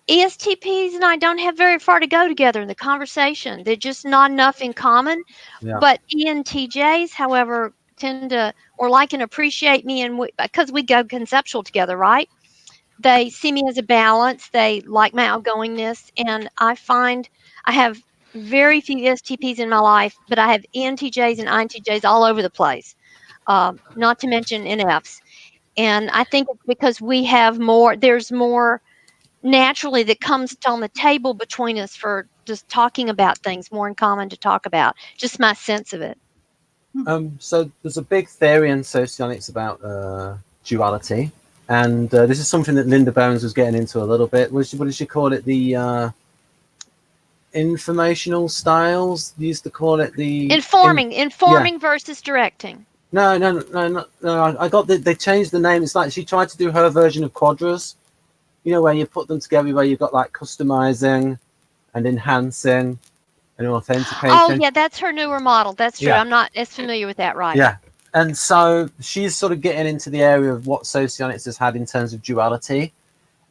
ESTPs and I don't have very far to go together in the conversation. They're just not enough in common. Yeah. But ENTJs, however, tend to or like and appreciate me, and because we go conceptual together, right? They see me as a balance. They like my outgoingness, and I find I have very few ESTPs in my life, but I have ENTJs and INTJs all over the place. Not to mention NFs, and I think it's because we have more. There's more naturally that comes on the table between us for just talking about things more in common to talk about. Just my sense of it. So there's a big theory in socionics about duality, and this is something that Linda Bones was getting into a little bit. What did she call it? The informational styles. They used to call it the Informing versus directing. No. I got they changed the name. It's like she tried to do her version of quadras. You know, where you put them together, where you've got like customizing and enhancing and authenticating. Oh, yeah, that's her newer model. That's true. Yeah. I'm not as familiar with that, right? Yeah. And so she's sort of getting into the area of what socionics has had in terms of duality.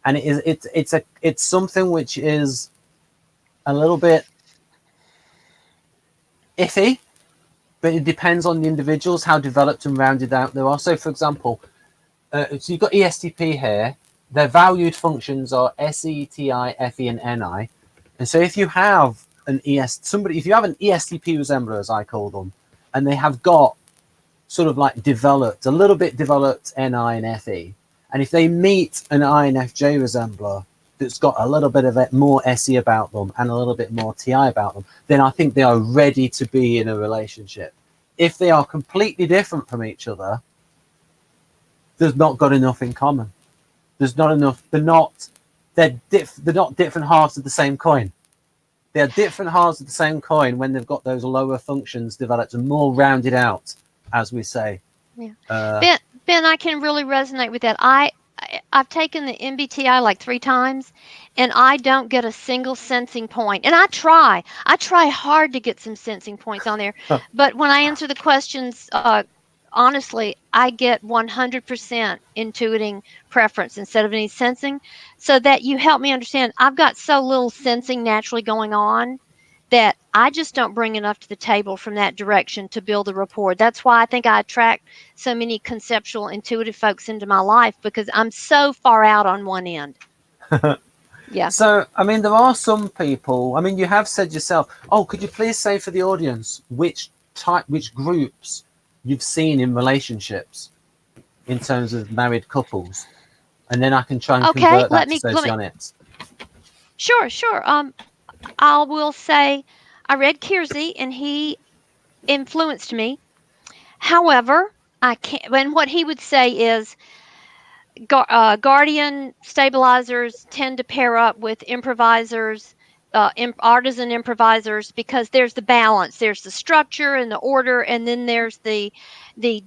And it's something which is a little bit iffy, but it depends on the individuals, how developed and rounded out they are. So, for example, so you've got ESTP here. Their valued functions are SE, TI, FE, and NI. And so if you have if you have an ESTP resembler, as I call them, and they have got sort of like a little bit developed NI and FE, and if they meet an INFJ resembler that's got a little bit of it more SE about them and a little bit more TI about them, then I think they are ready to be in a relationship. If they are completely different from each other, there's not got enough in common. There's not enough. They're not different halves of the same coin. They are different halves of the same coin when they've got those lower functions developed and more rounded out, as we say. Yeah. Ben, I can really resonate with that. I've taken the MBTI like 3 times, and I don't get a single sensing point. And I try hard to get some sensing points on there. But when I answer the questions, honestly, I get 100% intuiting preference instead of any sensing, so that you help me understand. I've got so little sensing naturally going on that I just don't bring enough to the table from that direction to build a rapport. That's why I think I attract so many conceptual, intuitive folks into my life, because I'm so far out on one end. Yeah. So, I mean, there are some people, I mean, you have said yourself, could you please say for the audience which groups you've seen in relationships in terms of married couples? And then I can try and convert that to socionics. Sure. I will say I read Kiersey, and he influenced me. However, I can't. And what he would say is, guardian stabilizers tend to pair up with improvisers, artisan improvisers, because there's the balance. There's the structure and the order, and then there's the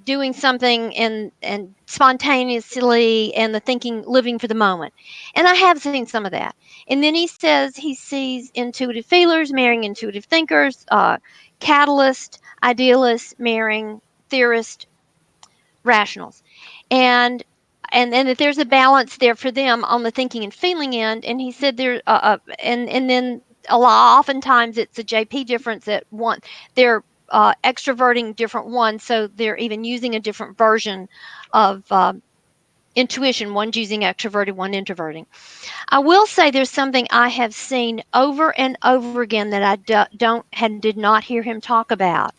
doing something and spontaneously, and the thinking, living for the moment. And I have seen some of that. And then he says he sees intuitive feelers marrying intuitive thinkers, catalyst, idealist marrying theorist. rationals, and and that there's a balance there for them on the thinking and feeling end. And he said there, and then oftentimes it's a JP difference at one. They're extroverting different ones, so they're even using a different version of intuition. One's using extroverted, one introverting. I will say there's something I have seen over and over again that I did not hear him talk about.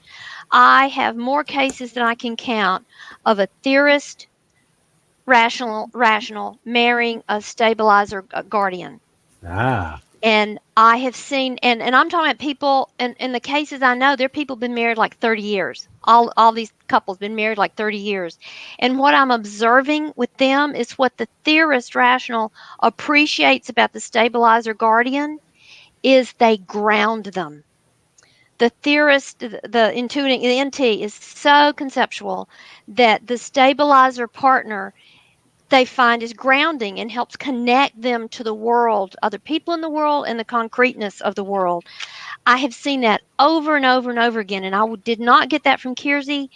I have more cases than I can count of a theorist rational marrying a stabilizer guardian. Ah. And I have seen, and I'm talking about people, and in the cases I know, there are people been married like 30 years. All these couples been married like 30 years. And what I'm observing with them is what the theorist rational appreciates about the stabilizer guardian is they ground them. The theorist, the intuiting, the NT is so conceptual that the stabilizer partner they find is grounding and helps connect them to the world, other people in the world, and the concreteness of the world. I have seen that over and over and over again, and I did not get that from Kiersey.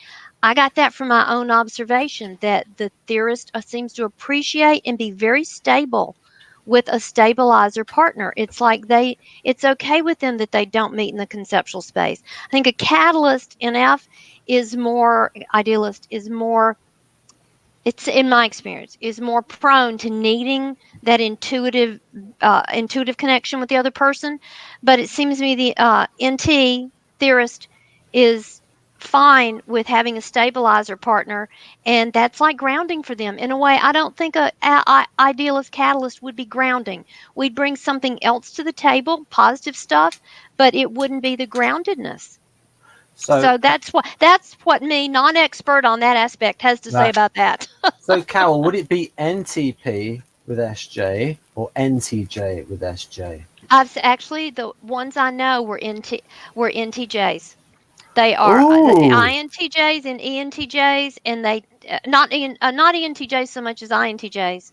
I got that from my own observation that the theorist seems to appreciate and be very stable with a stabilizer partner. It's like it's okay with them that they don't meet in the conceptual space. I think a catalyst NF is more, idealist is more, it's in my experience, is more prone to needing that intuitive connection with the other person. But it seems to me the NT theorist is fine with having a stabilizer partner, and that's like grounding for them in a way. I don't think a idealist catalyst would be grounding. We'd bring something else to the table, positive stuff, but it wouldn't be the groundedness. So that's what me, non-expert on that aspect, has to say about that. So, Carol, would it be NTP with SJ or NTJ with SJ? Actually, the ones I know were NTJs. They are Ooh. INTJs and ENTJs, and they not ENTJs so much as INTJs.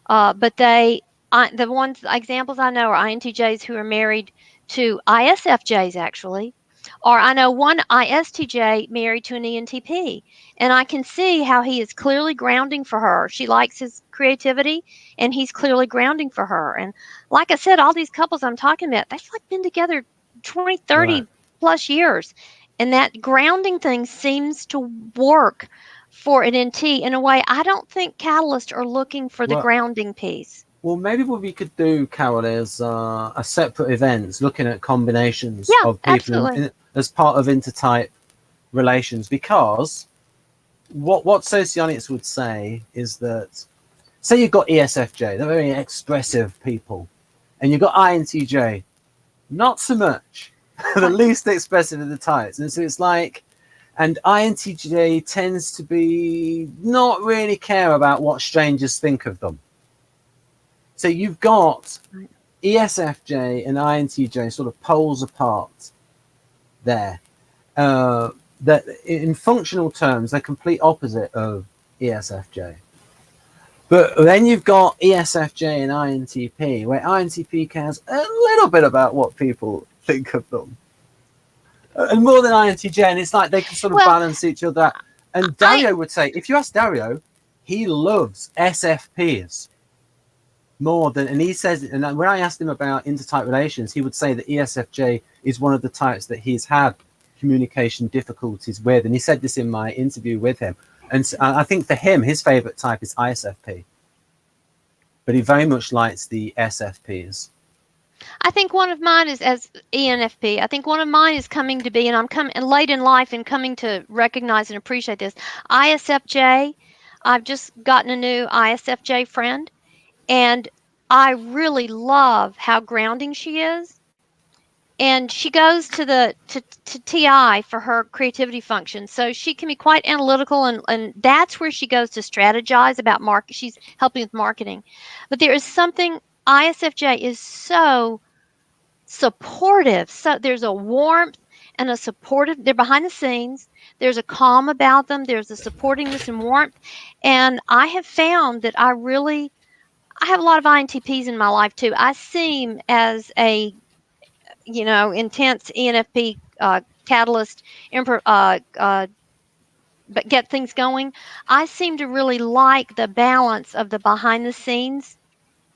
But the examples I know are INTJs who are married to ISFJs, actually. Or I know one ISTJ married to an ENTP, and I can see how he is clearly grounding for her. She likes his creativity, and he's clearly grounding for her. And like I said, all these couples I'm talking about, they've like been together 20, 30 Right. plus years. And that grounding thing seems to work for an NT in a way I don't think catalysts are looking for the grounding piece. Well, maybe what we could do, Carol, is a separate event looking at combinations of people as part of intertype relations, because what socionics would say is that, say you've got ESFJ, they're very expressive people, and you've got INTJ, not so much, the least expressive of the types. And so it's like, and INTJ tends to be not really care about what strangers think of them. So you've got ESFJ and INTJ sort of poles apart there. That in functional terms, they're complete opposite of ESFJ. But then you've got ESFJ and INTP, where INTP cares a little bit about what people think of them. And more than INTJ, and it's like they can sort of balance each other out. And Dario would say, if you ask Dario, he loves SFPs more than, and he says, and when I asked him about intertype relations, he would say that ESFJ is one of the types that he's had communication difficulties with. And he said this in my interview with him. And so I think for him, his favorite type is ISFP, but he very much likes the SFPs. I think one of mine is as ENFP. I think one of mine is coming to be, and I'm coming late in life and coming to recognize and appreciate this. ISFJ. I've just gotten a new ISFJ friend, and I really love how grounding she is. And she goes to TI for her creativity function. So she can be quite analytical, and that's where she goes to strategize about market. She's helping with marketing. But there is something, ISFJ is so supportive. So there's a warmth and a supportive, they're behind the scenes. There's a calm about them. There's a supportingness and warmth. And I have found that I have a lot of INTPs in my life too. I seem as a, intense ENFP catalyst, but get things going. I seem to really like the balance of the behind the scenes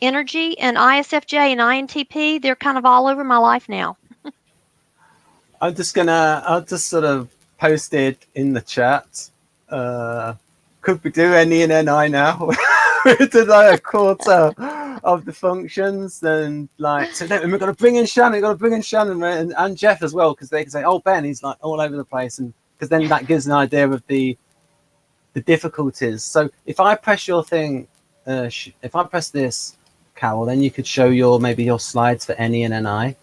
energy, and ISFJ and INTP, they're kind of all over my life now. I'll just sort of post it in the chat. Could we do any and NI now? We did like a quarter of the functions, then like, so then we're going to bring in Shannon, and Jeff as well, because they can say, oh, Ben, he's like all over the place, and because then that gives an idea of the difficulties. So if I press your thing, if I press this, Carol, then you could show maybe your slides for NE and NI.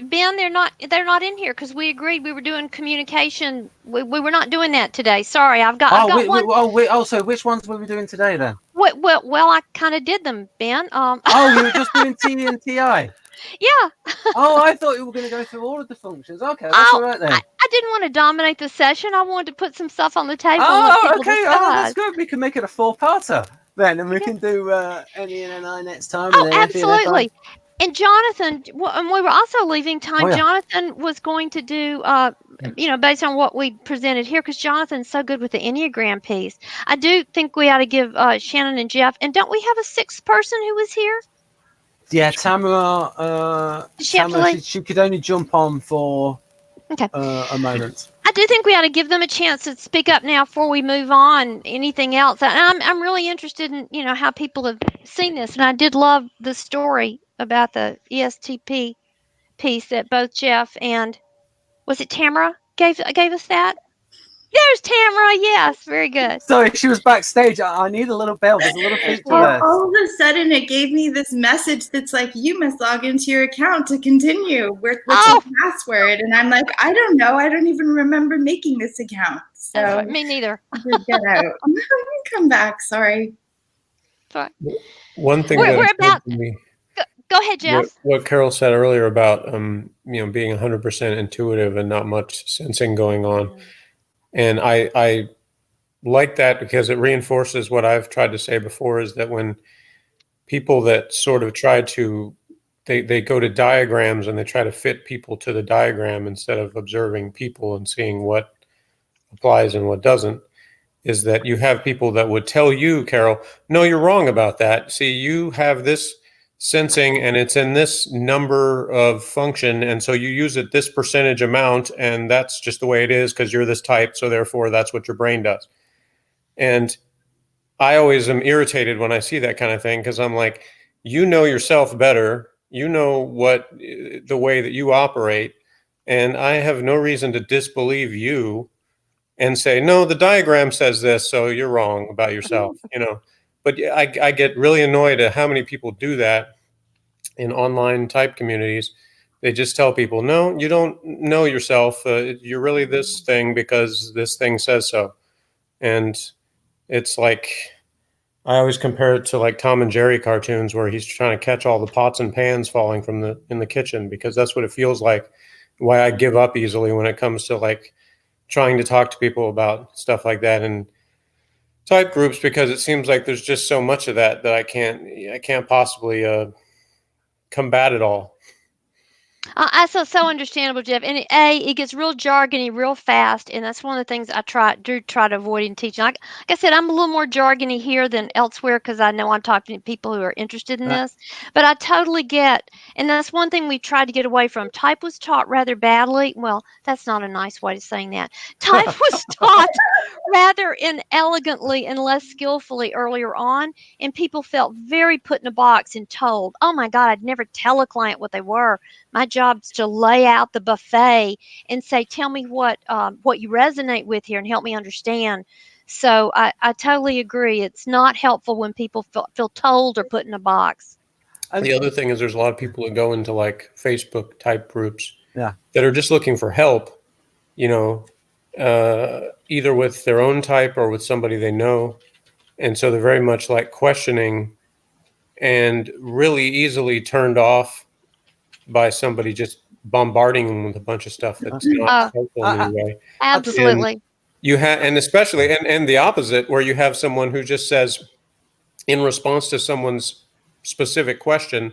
Ben, they're not in here because we agreed we were doing communication. We were not doing that today. Sorry, I've got one. So which ones were we doing today then? Well, I kind of did them, Ben. Oh, you were just doing T and TI. Yeah. Oh, I thought you were going to go through all of the functions. Okay, that's all right then. I didn't want to dominate the session. I wanted to put some stuff on the table. Oh, okay. Oh, that's good. We can make it a 4-parter then, and we can do NE and NI next time. Oh, absolutely. And Jonathan, and we were also leaving time. Oh, yeah. Jonathan was going to do, based on what we presented here, because Jonathan's so good with the Enneagram piece. I do think we ought to give Shannon and Jeff, and don't we have a 6th person who was here? Yeah, Tamara. She could only jump on for a moment. I do think we ought to give them a chance to speak up now before we move on. Anything else? I'm really interested in how people have seen this, and I did love the story about the ESTP piece that both Jeff and was it Tamara gave us that. There's Tamara. Yes, very good. Sorry, she was backstage. I need a little bell. There's a little feature there. All of a sudden, it gave me this message that's like, you must log into your account to continue. What's the password? And I'm like, I don't know. I don't even remember making this account. So me neither. Get out. Come back. Sorry. One thing we're about. Go ahead, Jeff. What Carol said earlier about being 100% intuitive and not much sensing going on. And I like that because it reinforces what I've tried to say before, is that when people that sort of try to, they go to diagrams and they try to fit people to the diagram instead of observing people and seeing what applies and what doesn't, is that you have people that would tell you, Carol, no, you're wrong about that. See, you have this sensing and it's in this number of function, and so you use it this percentage amount, and that's just the way it is because you're this type, so therefore that's what your brain does. And I always am irritated when I see that kind of thing, because I'm like, you know yourself better, you know what the way that you operate, and I have no reason to disbelieve you and say, no, the diagram says this, so you're wrong about yourself, But I get really annoyed at how many people do that in online type communities. They just tell people, no, you don't know yourself. You're really this thing because this thing says so. And it's like, I always compare it to like Tom and Jerry cartoons where he's trying to catch all the pots and pans falling in the kitchen, because that's what it feels like. Why I give up easily when it comes to like trying to talk to people about stuff like that and type groups, because it seems like there's just so much of that I can't possibly combat it all. That's so understandable, Jeff. And it gets real jargony real fast, and that's one of the things I try to avoid in teaching. Like I said, I'm a little more jargony here than elsewhere because I know I'm talking to people who are interested in this. But I totally get, and that's one thing we tried to get away from. Type was taught rather badly. Well, that's not a nice way of saying that. Type was taught rather inelegantly and less skillfully earlier on, and people felt very put in a box and told, oh my God, I'd never tell a client what they were. My job's to lay out the buffet and say, tell me what you resonate with here and help me understand. So I totally agree. It's not helpful when people feel told or put in a box. The other thing is there's a lot of people that go into like Facebook type groups that are just looking for help, either with their own type or with somebody they know. And so they're very much like questioning and really easily turned off by somebody just bombarding them with a bunch of stuff that's not helpful in any way. Absolutely. And especially, and the opposite, where you have someone who just says, in response to someone's specific question,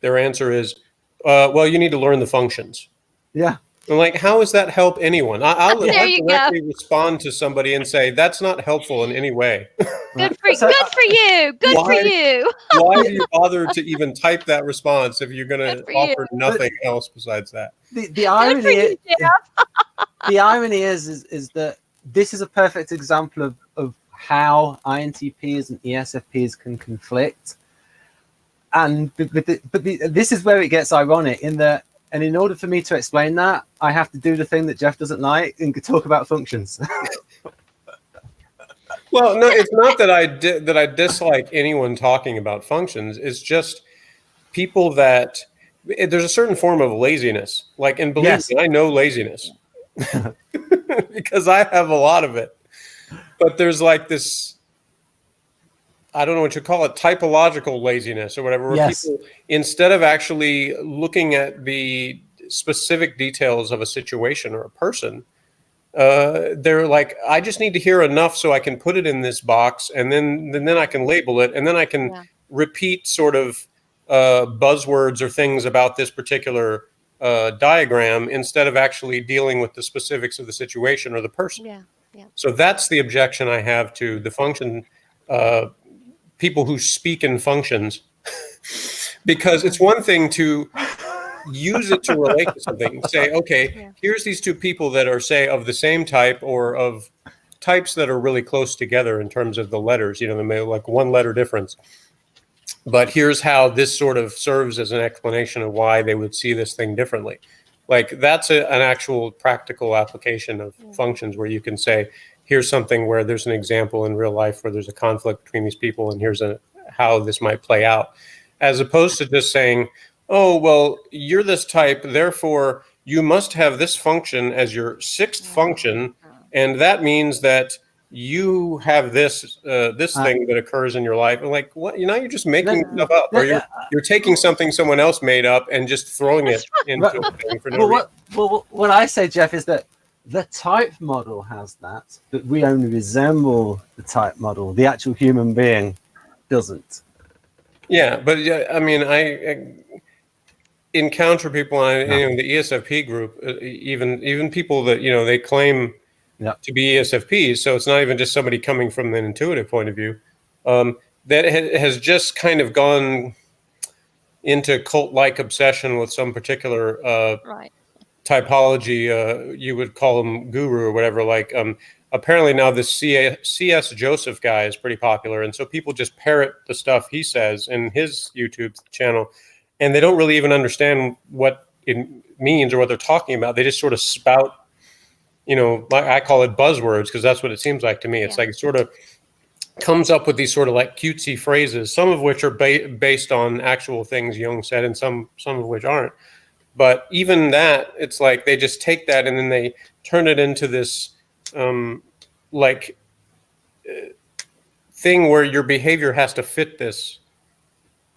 their answer is, well, you need to learn the functions. Yeah. And like, how does that help anyone? I'll There you go. directly respond to somebody and say, that's not helpful in any way. Good for you. Good for Why- you. Why do you bother to even type that response if you're going to Good for you. offer nothing else besides that? The Good for irony you, Jeff. the irony is that this is a perfect example of how INTPs and ESFPs can conflict. And this is where it gets ironic in that, and in order for me to explain that, I have to do the thing that Jeff doesn't like and talk about functions. Well, no, it's not that I dislike anyone talking about functions. It's just people that there's a certain form of laziness. Like, and believe Yes. me, I know laziness because I have a lot of it. But there's like this, I don't know what you call it, typological laziness or whatever, where Yes. people, instead of actually looking at the specific details of a situation or a person, they're like, I just need to hear enough so I can put it in this box, and then I can label it, and then I can repeat sort of buzzwords or things about this particular diagram instead of actually dealing with the specifics of the situation or the person. Yeah. So that's the objection I have to the function people who speak in functions, because it's one thing to use it to relate to something. Say, okay, here's these two people that are, say, of the same type or of types that are really close together in terms of the letters, they may have like one letter difference. But here's how this sort of serves as an explanation of why they would see this thing differently. Like, that's an actual practical application of functions where you can say, here's something where there's an example in real life where there's a conflict between these people, and here's how this might play out. As opposed to just saying, oh, well, you're this type, therefore you must have this function as your sixth function, and that means that you have this thing that occurs in your life. And like, what? You're just making stuff up, or you're taking something someone else made up and just throwing it into a thing for no reason. What I say, Jeff, is that the type model has that, but we only resemble the type model. The actual human being doesn't. Yeah, but I mean, I encounter people in the ESFP group, even people that they claim to be ESFPs. So it's not even just somebody coming from an intuitive point of view that has just kind of gone into cult-like obsession with some particular typology. You would call him guru or whatever. Like apparently now this C.S. Joseph guy is pretty popular, and so people just parrot the stuff he says in his YouTube channel, and they don't really even understand what it means or what they're talking about. They just sort of spout, I call it buzzwords, because that's what it seems like to me. It's like it sort of comes up with these sort of like cutesy phrases, some of which are based on actual things Jung said, and some of which aren't. But even that, it's like they just take that and then they turn it into this thing where your behavior has to fit this,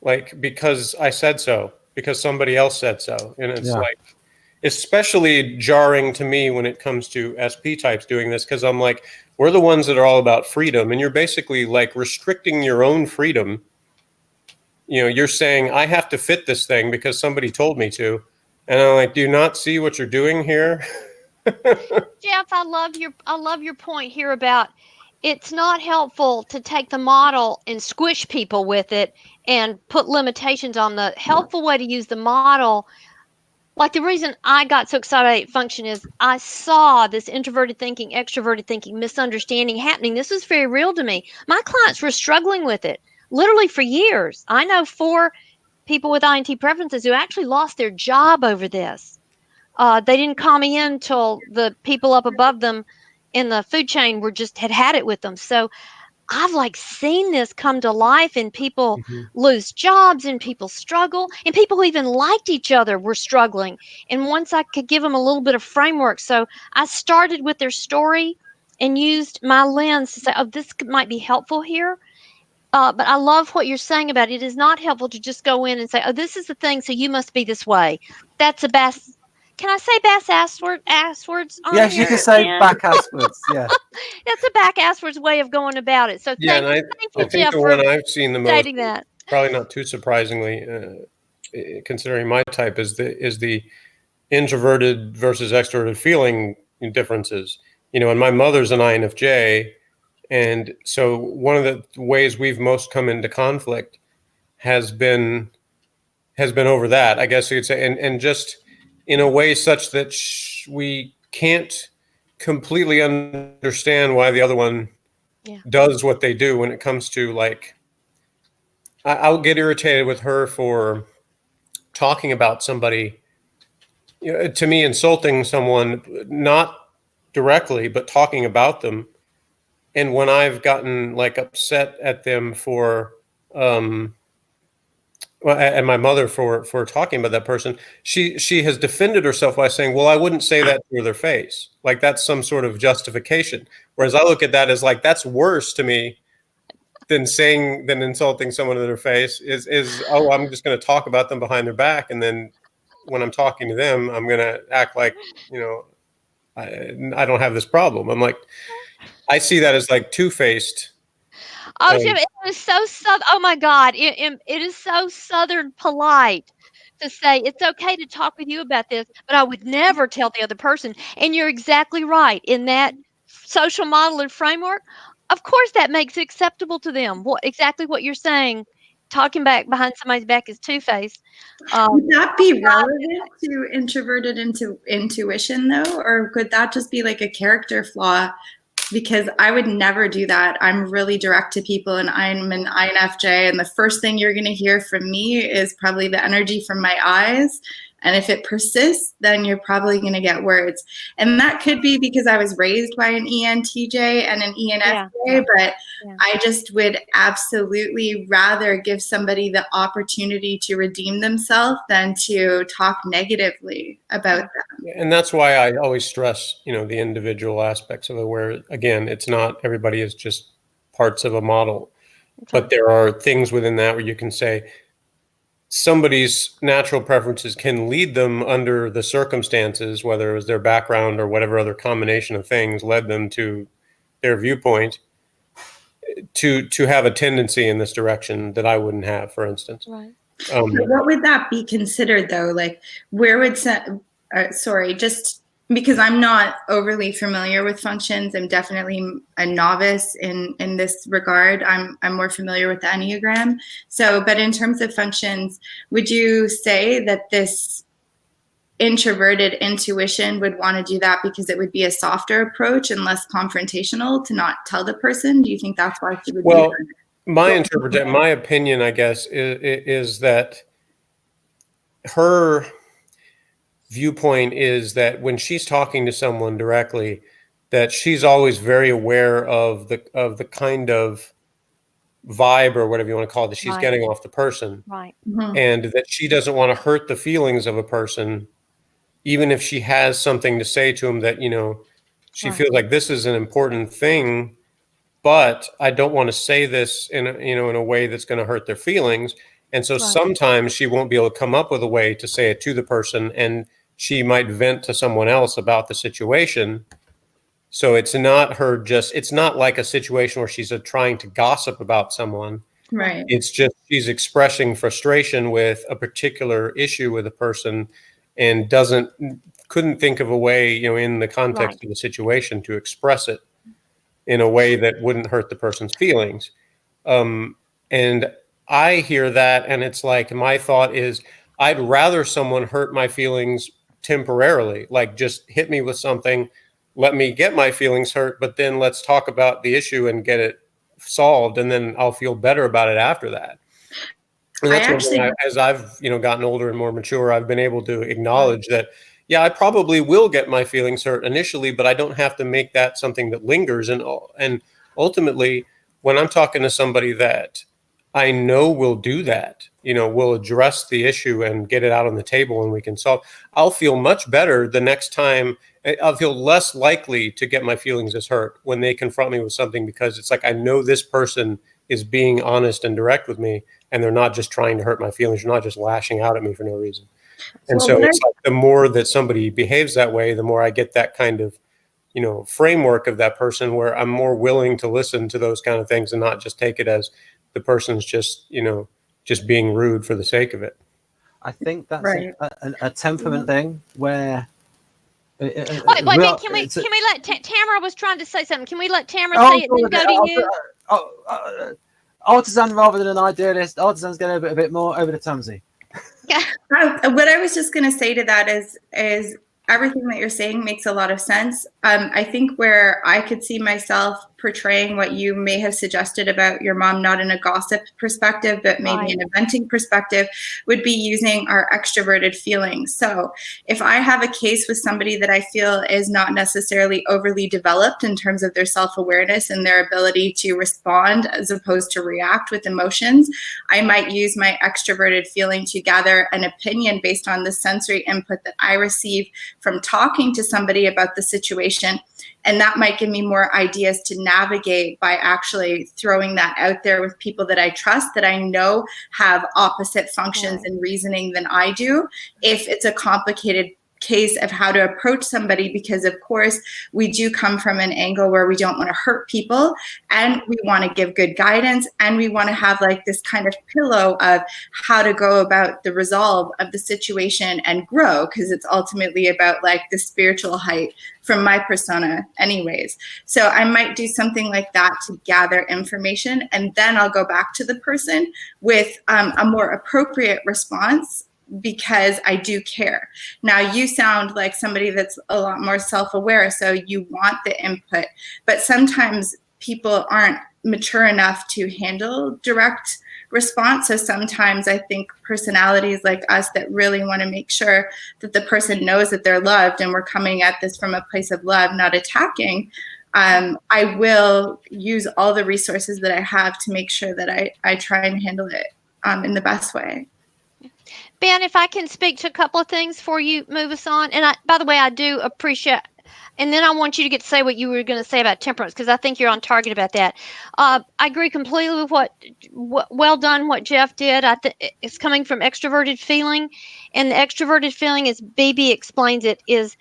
like, because I said so, because somebody else said so. And it's like, especially jarring to me when it comes to SP types doing this, because I'm like, we're the ones that are all about freedom, and you're basically like restricting your own freedom. You're saying, I have to fit this thing because somebody told me to. And I'm like, do you not see what you're doing here? Jeff, I love your point here about it's not helpful to take the model and squish people with it and put limitations on. The helpful way to use the model, like the reason I got so excited about function is I saw this introverted thinking, extroverted thinking, misunderstanding happening. This was very real to me. My clients were struggling with it literally for years. I know 4 people with INT preferences who actually lost their job over this. They didn't call me in till the people up above them in the food chain had it with them. So I've seen this come to life, and people lose jobs, and people struggle, and people who even liked each other were struggling. And once I could give them a little bit of framework, so I started with their story and used my lens to say, oh, this might be helpful here. But I love what you're saying about it. It is not helpful to just go in and say, oh, this is the thing, so you must be this way. That's a bass. Can I say bass-asswards? Yes, you can say back-asswards. Yeah. That's a back-asswards way of going about it. So thank you, Jeff, the for one I've seen the most, stating that. probably not too surprisingly, considering my type, is the introverted versus extroverted feeling differences. And my mother's an INFJ, and so one of the ways we've most come into conflict has been over that, I guess you could say, and just in a way such that we can't completely understand why the other one does what they do when it comes to, like, I'll get irritated with her for talking about somebody, to me, insulting someone, not directly, but talking about them. And when I've gotten like upset at them for, and my mother for talking about that person, she has defended herself by saying, well, I wouldn't say that to their face. Like, that's some sort of justification. Whereas I look at that as like, that's worse to me than insulting someone to their face is, oh, I'm just going to talk about them behind their back. And then when I'm talking to them, I'm going to act like, I don't have this problem. I'm like, I see that as like two-faced. Oh, Jim, it is so southern. Oh my God, it is so Southern polite to say it's okay to talk with you about this, but I would never tell the other person. And you're exactly right. In that social model and framework, of course, that makes it acceptable to them. Exactly what you're saying. Talking back behind somebody's back is two-faced. Would that be relevant to introverted intuition, though? Or could that just be like a character flaw? Because I would never do that. I'm really direct to people, and I'm an INFJ, and the first thing you're going to hear from me is probably the energy from my eyes. And if it persists, then you're probably going to get words. And that could be because I was raised by an ENTJ and an ENFJ, but I just would absolutely rather give somebody the opportunity to redeem themselves than to talk negatively about them. And that's why I always stress, the individual aspects of it, where, again, it's not everybody is just parts of a model, but there are things within that where you can say, somebody's natural preferences can lead them under the circumstances, whether it was their background or whatever other combination of things led them to their viewpoint, to have a tendency in this direction that I wouldn't have, for instance. Right. What would that be considered, though? Like, where would just because I'm not overly familiar with functions, I'm definitely a novice in this regard. I'm more familiar with the Enneagram. But in terms of functions, would you say that this introverted intuition would want to do that because it would be a softer approach and less confrontational to not tell the person? Do you think that's why she would do that? My opinion, I guess, is that her viewpoint is that when she's talking to someone directly, that she's always very aware of the kind of vibe or whatever you want to call it that she's getting off the person, right? And that she doesn't want to hurt the feelings of a person, even if she has something to say to him that she feels like this is an important thing, but I don't want to say this in a way that's going to hurt their feelings. And so sometimes she won't be able to come up with a way to say it to the person, and she might vent to someone else about the situation. So it's not it's not like a situation where she's trying to gossip about someone. Right. It's just she's expressing frustration with a particular issue with a person and couldn't think of a way, in the context of the situation to express it in a way that wouldn't hurt the person's feelings. And I hear that, and it's like, my thought is, I'd rather someone hurt my feelings temporarily, like just hit me with something, let me get my feelings hurt, but then let's talk about the issue and get it solved, and then I'll feel better about it after that. And that's as I've gotten older and more mature, I've been able to acknowledge that, I probably will get my feelings hurt initially, but I don't have to make that something that lingers. And ultimately, when I'm talking to somebody that I know will do that, will address the issue and get it out on the table and we can solve, I'll feel much better the next time. I'll feel less likely to get my feelings as hurt when they confront me with something, because it's like, I know this person is being honest and direct with me, and they're not just trying to hurt my feelings. They're not just lashing out at me for no reason. And so it's like, the more that somebody behaves that way, the more I get that kind of, framework of that person, where I'm more willing to listen to those kind of things and not just take it as the person's just, just being rude for the sake of it. I think that's Right. a temperament thing where. Wait, man, can we let Tamara was trying to say something? Can we let Tamara say it and then go to you? Artisan rather than an idealist. Artisan's going a bit more over to Tamsi. What I was just going to say to that is everything that you're saying makes a lot of sense. I think where I could see myself portraying what you may have suggested about your mom, not in a gossip perspective, but maybe in a venting perspective, would be using our extroverted feelings. So if I have a case with somebody that I feel is not necessarily overly developed in terms of their self-awareness and their ability to respond as opposed to react with emotions, I might use my extroverted feeling to gather an opinion based on the sensory input that I receive from talking to somebody about the situation. And that might give me more ideas to navigate by actually throwing that out there with people that I trust, that I know have opposite functions and reasoning than I do, if it's a complicated case of how to approach somebody, because of course we do come from an angle where we don't want to hurt people and we want to give good guidance and we want to have like this kind of pillow of how to go about the resolve of the situation and grow, because it's ultimately about like the spiritual height from my persona anyways. So I might do something like that to gather information, and then I'll go back to the person with a more appropriate response, because I do care. Now you sound like somebody that's a lot more self-aware, so you want the input, but sometimes people aren't mature enough to handle direct response. So sometimes I think personalities like us that really want to make sure that the person knows that they're loved and we're coming at this from a place of love, not attacking, I will use all the resources that I have to make sure that I try and handle it in the best way. Ben, if I can speak to a couple of things before you move us on. And by the way, I do appreciate, and then I want you to get to say what you were going to say about temperance, because I think you're on target about that. I agree completely with what well done, what Jeff did. It's coming from extroverted feeling, and the extroverted feeling, as BB explains it, is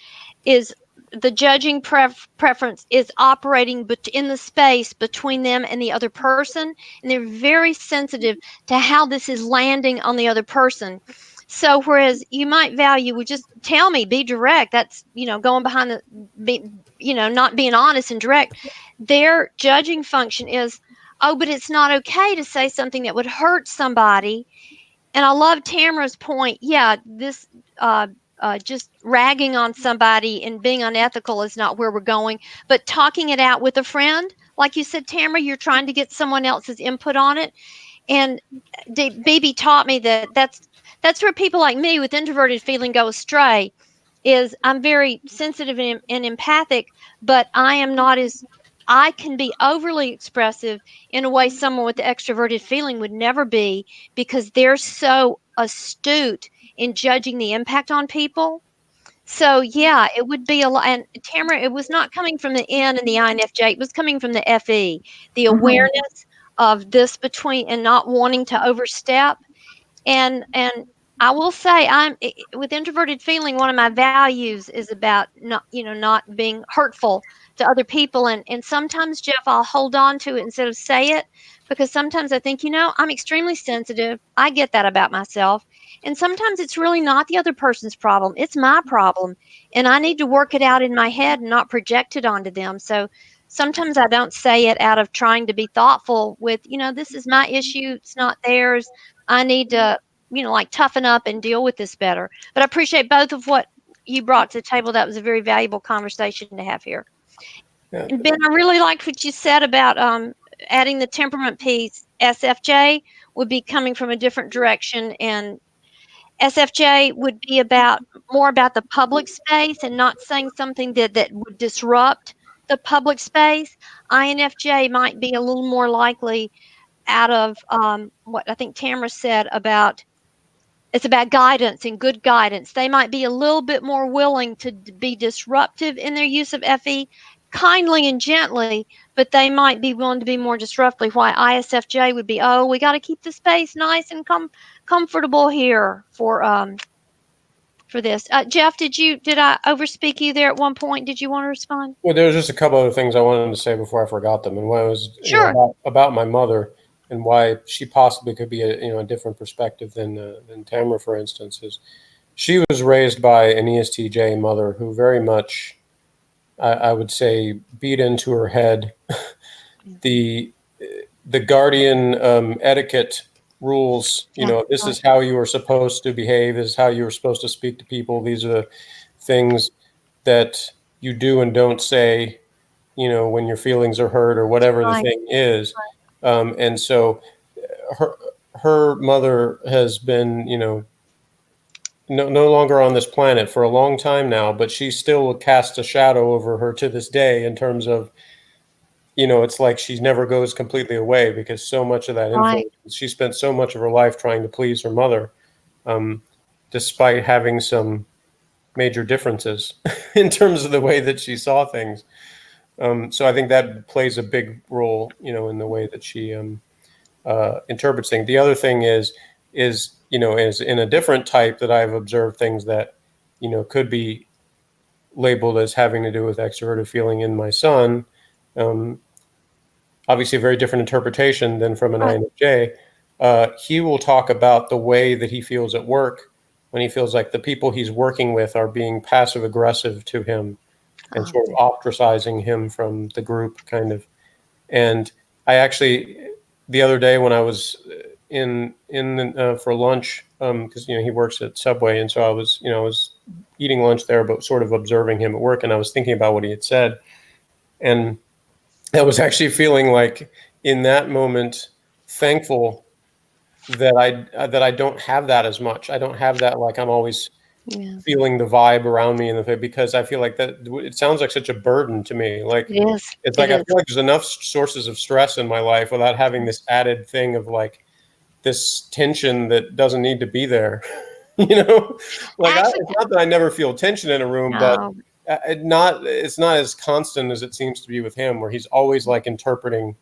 the judging preference is operating in the space between them and the other person, and they're very sensitive to how this is landing on the other person. So whereas you might value, well, just tell me, be direct. That's, going behind not being honest and direct. Their judging function is, oh, but it's not okay to say something that would hurt somebody. And I love Tamara's point. Yeah, this just ragging on somebody and being unethical is not where we're going. But talking it out with a friend, like you said, Tamara, you're trying to get someone else's input on it. And BB taught me that's where people like me with introverted feeling go astray. Is I'm very sensitive and empathic, but I can be overly expressive in a way someone with the extroverted feeling would never be, because they're so astute in judging the impact on people. So yeah, it would be a lot. And Tamara, it was not coming from the N and the INFJ. It was coming from the FE, the awareness of this between and not wanting to overstep. And I will say, I'm with introverted feeling. One of my values is about not being hurtful to other people. And sometimes, Jeff, I'll hold on to it instead of say it, because sometimes I think, I'm extremely sensitive. I get that about myself. And sometimes it's really not the other person's problem. It's my problem. And I need to work it out in my head and not project it onto them. So sometimes I don't say it out of trying to be thoughtful with, this is my issue. It's not theirs. I need to, toughen up and deal with this better. But I appreciate both of what you brought to the table. That was a very valuable conversation to have here. Yeah. And Ben, I really liked what you said about adding the temperament piece. SFJ would be coming from a different direction, and SFJ would be more about the public space and not saying something that would disrupt the public space. INFJ might be a little more likely out of what I think Tamara said about, it's about guidance and good guidance. They might be a little bit more willing to be disruptive in their use of FE, kindly and gently, but they might be willing to be more disruptive. Why ISFJ would be, oh, we got to keep the space nice and comfortable here for this. Jeff, did I overspeak you there at one point? Did you want to respond? Well, there was just a couple other things I wanted to say before I forgot them. And one was sure. About my mother. and why she possibly could be a different perspective than Tamara, for instance, is she was raised by an ESTJ mother who very much, I would say, beat into her head the guardian etiquette rules. This is how you are supposed to behave. This is how you are supposed to speak to people. These are the things that you do and don't say, when your feelings are hurt or whatever the thing is. And so her mother has been, no longer on this planet for a long time now, but she still casts a shadow over her to this day in terms of, it's like she never goes completely away because so much of that influence, she spent so much of her life trying to please her mother, despite having some major differences in terms of the way that she saw things. So I think that plays a big role, in the way that she interprets things. The other thing is in a different type that I've observed things that, could be labeled as having to do with extroverted feeling in my son. Obviously a very different interpretation than from an INFJ. He will talk about the way that he feels at work when he feels like the people he's working with are being passive aggressive to him and sort of ostracizing him from the group, kind of. And I actually, the other day when I was in for lunch, because he works at Subway, and so I was eating lunch there, but sort of observing him at work, and I was thinking about what he had said, and I was actually feeling like in that moment thankful that I don't have that as much. I don't have that, like I'm always feeling the vibe around me because I feel like that it sounds like such a burden to me. Like it's like I feel like there's enough sources of stress in my life without having this added thing of like this tension that doesn't need to be there. Like Actually, it's not that I never feel tension in a room, but it's not as constant as it seems to be with him, where he's always like interpreting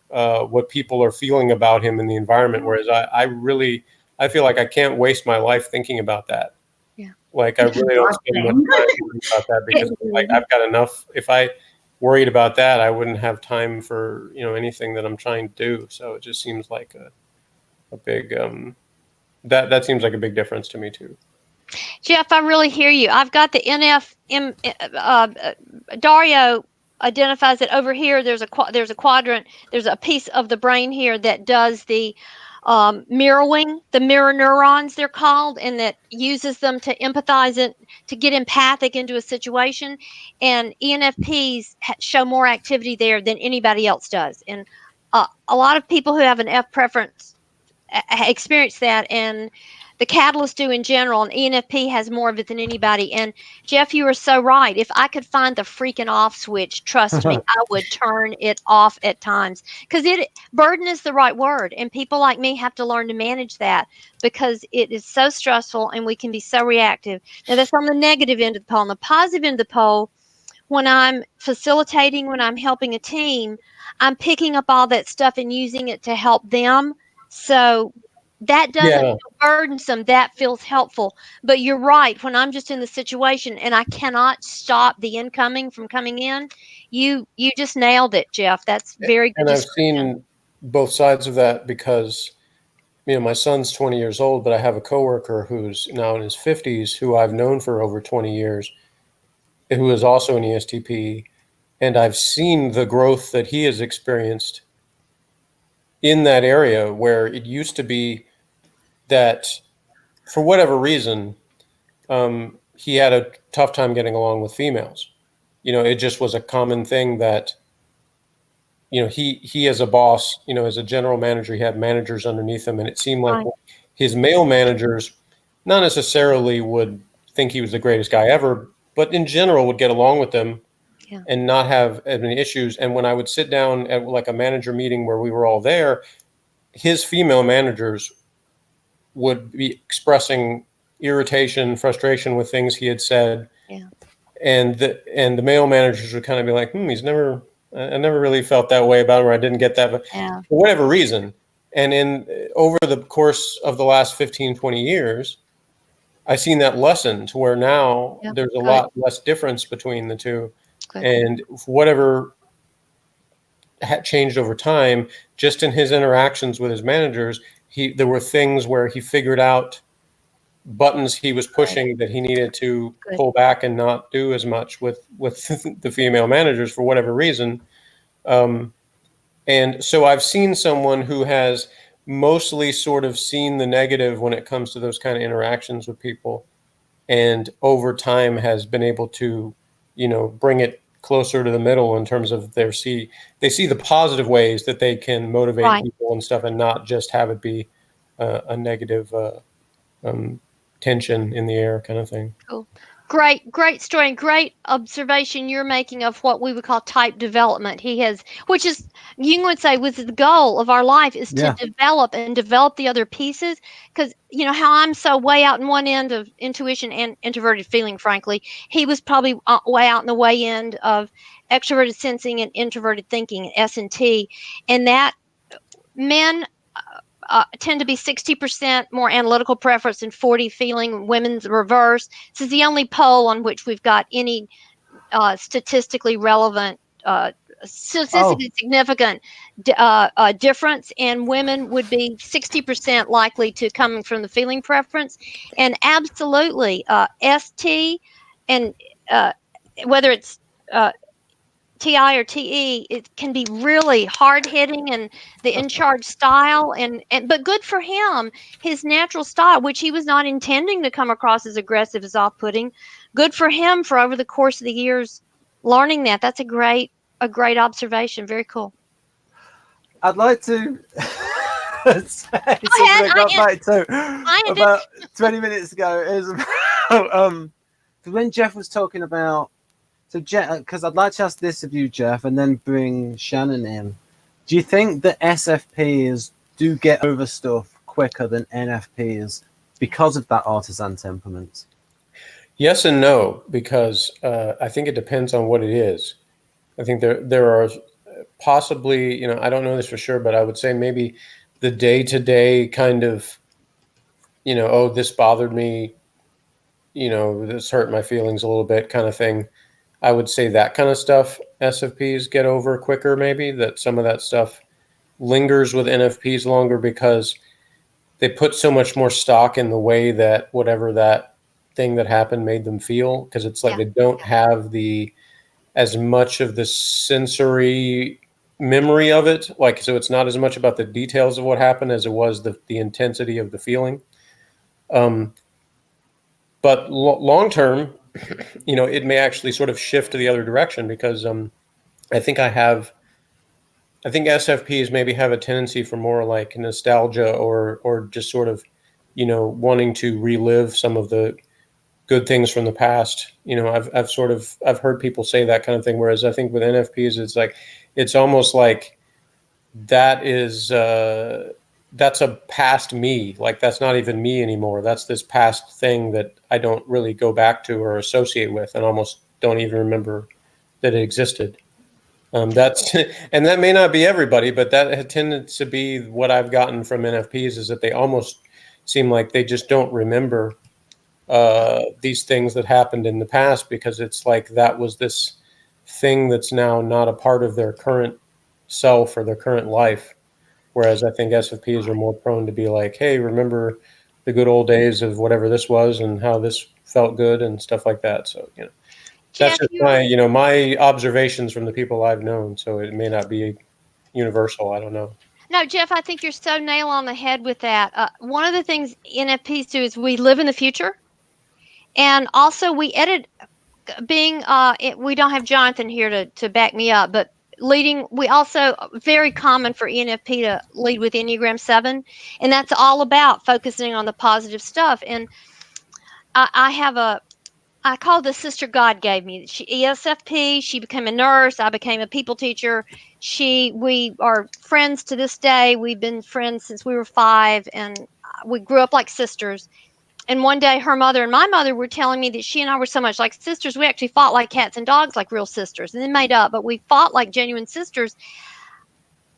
what people are feeling about him in the environment. Whereas I feel like I can't waste my life thinking about that. Yeah. Like I really don't spend much time thinking about that because like I've got enough. If I worried about that, I wouldn't have time for anything that I'm trying to do. So it just seems like a big that seems like a big difference to me too. Jeff, I really hear you. I've got the Dario identifies that over here there's a quadrant, there's a piece of the brain here that does the mirroring, the mirror neurons they're called, and that uses them to empathize it, to get empathic into a situation. And ENFPs show more activity there than anybody else does. And a lot of people who have an F preference experience that, and the catalysts do in general, and ENFP has more of it than anybody. And Jeff, you are so right. If I could find the freaking off switch, trust me, I would turn it off at times, because burden is the right word. And people like me have to learn to manage that because it is so stressful and we can be so reactive. Now that's on the negative end of the pole. On the positive end of the pole, when I'm facilitating, when I'm helping a team, I'm picking up all that stuff and using it to help them. So that doesn't feel burdensome. That feels helpful. But you're right. When I'm just in the situation and I cannot stop the incoming from coming in, you just nailed it, Jeff. That's very good. And I've seen both sides of that because, my son's 20 years old, but I have a coworker who's now in his 50s who I've known for over 20 years, who is also an ESTP. And I've seen the growth that he has experienced in that area, where it used to be that for whatever reason, he had a tough time getting along with females. It just was a common thing that, he as a boss, as a general manager, he had managers underneath him. And it seemed like his male managers not necessarily would think he was the greatest guy ever, but in general would get along with him and not have as many issues. And when I would sit down at like a manager meeting where we were all there, his female managers would be expressing irritation, frustration with things he had said. Yeah. And the male managers would kind of be like, I never really felt that way about him, or I didn't get that, but for whatever reason. And over the course of the last 15, 20 years, I've seen that lessen to where now there's a lot less difference between the two. Good. And for whatever changed over time. Just in his interactions with his managers, there were things where he figured out buttons he was pushing that he needed to pull back and not do as much with the female managers for whatever reason. And so I've seen someone who has mostly sort of seen the negative when it comes to those kind of interactions with people, and over time has been able to, bring it closer to the middle in terms of they see the positive ways that they can motivate people and stuff, and not just have it be a negative tension in the air kind of thing. Cool. Great story and great observation you're making of what we would call type development. Which is, Jung would say, was the goal of our life is to develop the other pieces. Because how I'm so way out in one end of intuition and introverted feeling, frankly, he was probably way out in the way end of extroverted sensing and introverted thinking, S&T, and that men tend to be 60% more analytical preference and 40 feeling. Women's reverse. This is the only poll on which we've got any statistically relevant, statistically significant difference. And women would be 60% likely to coming from the feeling preference, and absolutely ST, and whether it's TI or TE, it can be really hard hitting and the in charge style, but good for him, his natural style, which he was not intending to come across as aggressive, as off putting. Good for him for over the course of the years learning that. That's a great observation. Very cool. I'd like to say something I got back to about 20 minutes ago. Is about when Jeff was talking about. So, Jeff, because I'd like to ask this of you, Jeff, and then bring Shannon in. Do you think that SFPs do get over stuff quicker than NFPs because of that artisan temperament? Yes and no, because I think it depends on what it is. I think there are possibly, I don't know this for sure, but I would say maybe the day-to-day kind of, oh, this bothered me, this hurt my feelings a little bit kind of thing. I would say that kind of stuff SFPs get over quicker, maybe, that some of that stuff lingers with NFPs longer because they put so much more stock in the way that whatever that thing that happened made them feel, because it's like they don't have as much of the sensory memory of it. Like, so it's not as much about the details of what happened as it was the intensity of the feeling. But long term, it may actually sort of shift to the other direction, because I think SFPs maybe have a tendency for more like nostalgia or just sort of, wanting to relive some of the good things from the past. I've heard people say that kind of thing. Whereas I think with NFPs, it's almost like that is, that's a past me. Like, that's not even me anymore. That's this past thing that I don't really go back to or associate with, and almost don't even remember that it existed. And that may not be everybody, but that had tended to be what I've gotten from NFPs, is that they almost seem like they just don't remember these things that happened in the past, because it's like that was this thing that's now not a part of their current self or their current life. Whereas I think SFPs are more prone to be like, hey, remember the good old days of whatever this was and how this felt good and stuff like that. So, that's just my observations from the people I've known. So it may not be universal. I don't know. No, Jeff, I think you're so nail on the head with that. One of the things NFPs do is we live in the future. And also we edit, we don't have Jonathan here to back me up, but we also, very common for ENFP to lead with Enneagram 7, and that's all about focusing on the positive stuff. And I call the sister God gave me. She ESFP, she became a nurse, I became a people teacher. We are friends to this day. We've been friends since we were 5, and we grew up like sisters. And one day her mother and my mother were telling me that she and I were so much like sisters. We actually fought like cats and dogs, like real sisters, and then made up, but we fought like genuine sisters.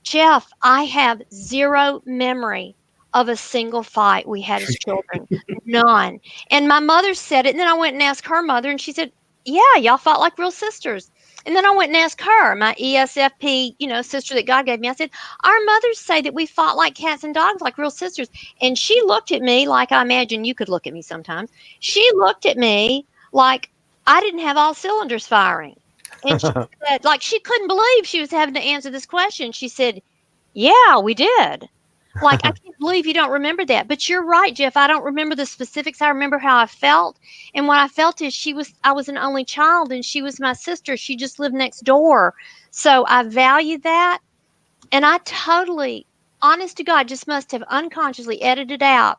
Jeff, I have zero memory of a single fight we had as children. None. And my mother said it, and then I went and asked her mother, and she said, yeah, y'all fought like real sisters. And then I went and asked her, my ESFP, sister that God gave me. I said, our mothers say that we fought like cats and dogs, like real sisters. And she looked at me like I imagine you could look at me sometimes. She looked at me like I didn't have all cylinders firing. And she said, like, she couldn't believe she was having to answer this question. She said, yeah, we did. Like, I can't believe you don't remember that. But you're right, Jeff. I don't remember the specifics. I remember how I felt. And what I felt is I was an only child and she was my sister. She just lived next door. So I value that. And I totally, honest to God, just must have unconsciously edited out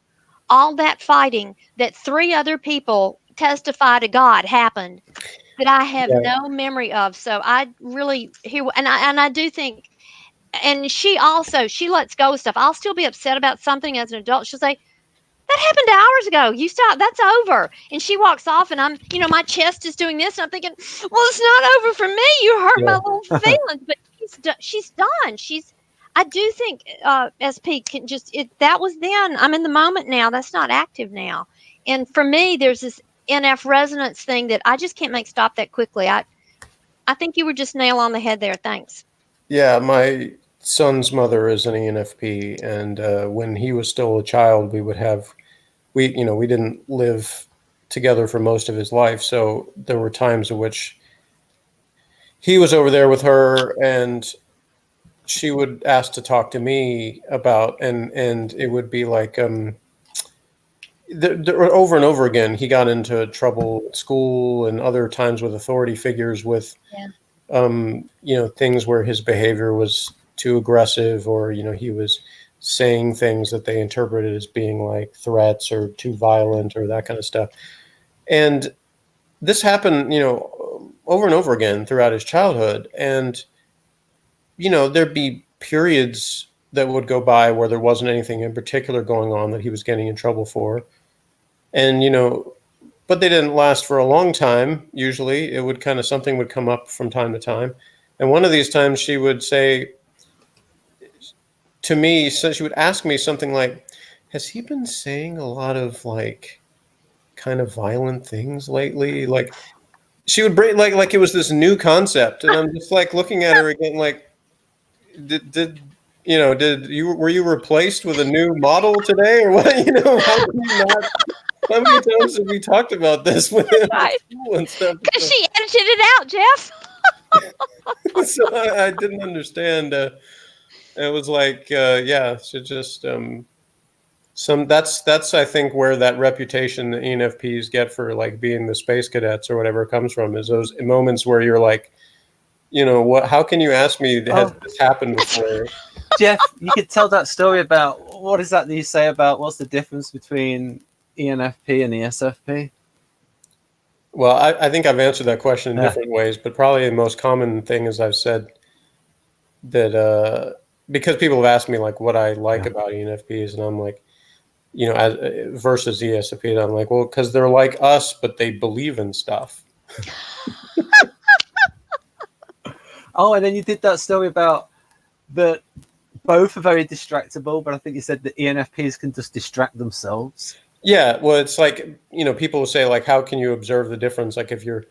all that fighting that 3 other people testify to God happened that I have no memory of. So I really hear, and I do think, and she lets go of stuff. I'll still be upset about something as an adult. She'll say, that happened hours ago. You stop. That's over. And she walks off and I'm, my chest is doing this. And I'm thinking, well, it's not over for me. You hurt my little feelings, but she's done. I do think SP can that was then. I'm in the moment now. That's not active now. And for me, there's this NF resonance thing that I just can't make stop that quickly. I think you were just nail on the head there. Thanks. Yeah, my son's mother is an ENFP, and when he was still a child, we didn't live together for most of his life, so there were times in which he was over there with her, and she would ask to talk to me about, and it would be like over and over again, he got into trouble at school and other times with authority figures with, things where his behavior was too aggressive, or, he was saying things that they interpreted as being like threats or too violent or that kind of stuff. And this happened, over and over again throughout his childhood. And, there'd be periods that would go by where there wasn't anything in particular going on that he was getting in trouble for. And, but they didn't last for a long time. Usually it would something would come up from time to time. And one of these times she would say to me, so she would ask me something like, has he been saying a lot of like kind of violent things lately? Like she would bring like it was this new concept. And I'm just like looking at her again, like, were you replaced with a new model today or what? How can you not? How many times have we talked about this with him and stuff? Because she edited it out, Jeff. So I didn't understand. It was like, so just that's I think where that reputation the ENFPs get for like being the space cadets or whatever comes from, is those moments where you're like, what? How can you ask me? Has this happened before? Jeff, you could tell that story about what is that you say about what's the difference between ENFP and ESFP? Well, I think I've answered that question in different ways, but probably the most common thing is I've said that because people have asked me like what I like about ENFPs, and I'm like, versus ESFP, and I'm like, well, because they're like us, but they believe in stuff. Oh, and then you did that story about that both are very distractible, but I think you said that ENFPs can just distract themselves. Yeah, well, it's like, people will say like, how can you observe the difference? Like if you're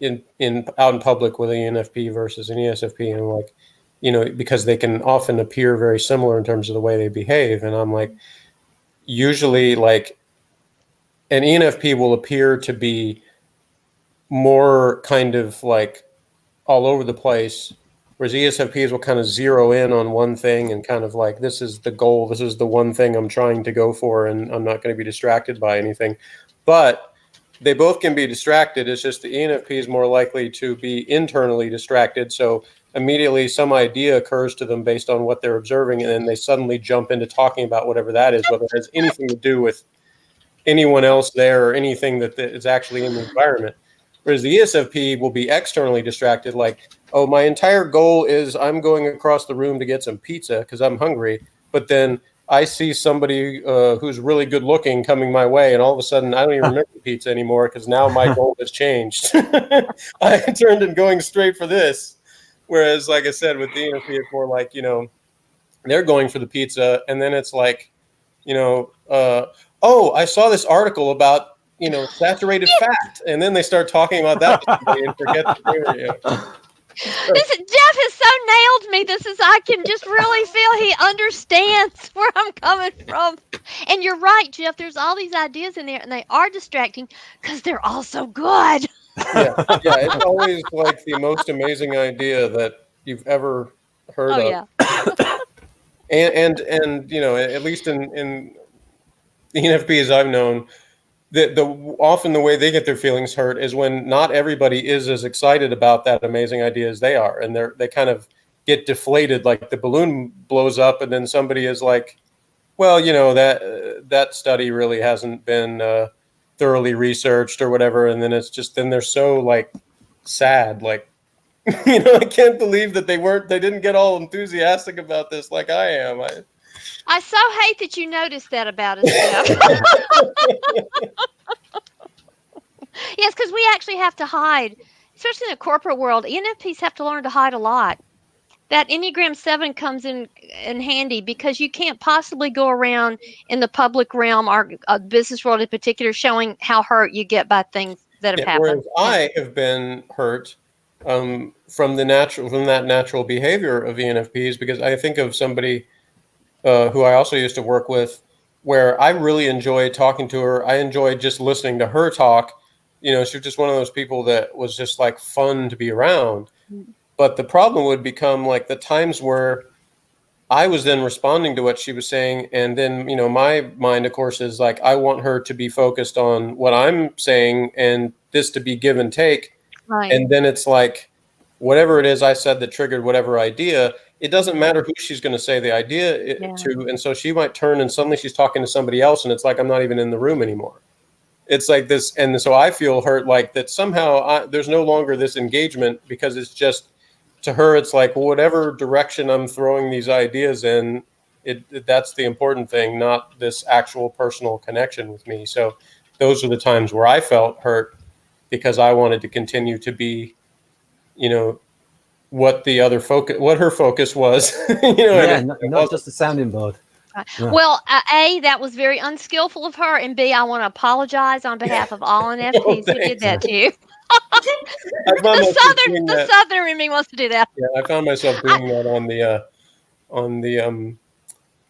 out in public with an ENFP versus an ESFP, and like, because they can often appear very similar in terms of the way they behave. And I'm like, usually like an ENFP will appear to be more kind of like all over the place, whereas ESFPs will kind of zero in on one thing and kind of like, this is the goal, this is the one thing I'm trying to go for, and I'm not going to be distracted by anything. But they both can be distracted. It's just the ENFP is more likely to be internally distracted. So immediately some idea occurs to them based on what they're observing, and then they suddenly jump into talking about whatever that is, whether it has anything to do with anyone else there or anything that is actually in the environment. Whereas the ESFP will be externally distracted, like, oh, my entire goal is I'm going across the room to get some pizza because I'm hungry. But then I see somebody who's really good looking coming my way, and all of a sudden I don't even remember the pizza anymore because now my goal has changed. I turned and going straight for this. Whereas, like I said, with the ENFP, it's more like, they're going for the pizza, and then it's like, oh, I saw this article about, saturated fat. And then they start talking about that and forget that they were, Jeff has so nailed me. I can just really feel he understands where I'm coming from. And you're right, Jeff. There's all these ideas in there, and they are distracting because they're all so good. Yeah, it's always like the most amazing idea that you've ever heard of. Yeah. And at least in the ENFPs I've known, often the way they get their feelings hurt is when not everybody is as excited about that amazing idea as they are, and they kind of get deflated, like the balloon blows up, and then somebody is like, well, that study really hasn't been thoroughly researched or whatever, and then then they're so like sad, like I can't believe that they didn't get all enthusiastic about this like I am. I so hate that you noticed that about us, Jeff. Yes, because we actually have to hide, especially in the corporate world. ENFPs have to learn to hide a lot. That Enneagram 7 comes in handy because you can't possibly go around in the public realm or business world in particular showing how hurt you get by things that have happened. Whereas I have been hurt from that natural behavior of ENFPs, because I think of somebody who I also used to work with, where I really enjoyed talking to her. I enjoyed just listening to her talk. She was just one of those people that was just like fun to be around. But the problem would become like the times where I was then responding to what she was saying. And then, my mind, of course, is like, I want her to be focused on what I'm saying and this to be give and take. Right. And then it's like, whatever it is I said that triggered whatever idea, it doesn't matter who she's going to say the idea to. And so she might turn and suddenly she's talking to somebody else, and it's like, I'm not even in the room anymore. It's like this. And so I feel hurt, like that somehow there's no longer this engagement, because it's just, to her, it's like, well, whatever direction I'm throwing these ideas in, that's the important thing, not this actual personal connection with me. So those are the times where I felt hurt, because I wanted to continue to be, what her focus was. Not just a sounding board. Yeah. Well, A, that was very unskillful of her, and B, I want to apologize on behalf of all NFTs who did that to you. The Southern in me wants to do that. Yeah, I found myself doing that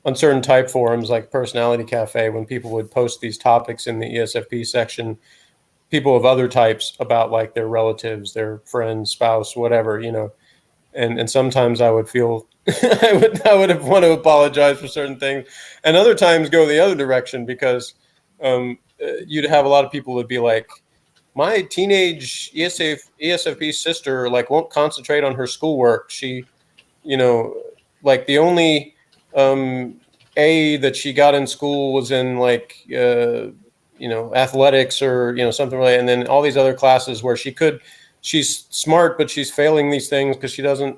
on certain type forums like Personality Cafe, when people would post these topics in the ESFP section, people of other types, about like their relatives, their friends, spouse, whatever, and sometimes I would feel I would want to apologize for certain things, and other times go the other direction, because you'd have a lot of people would be like, my teenage ESFP sister like won't concentrate on her schoolwork. She, like the only A that she got in school was in like athletics or something like that. And then all these other classes where she's smart, but she's failing these things because she doesn't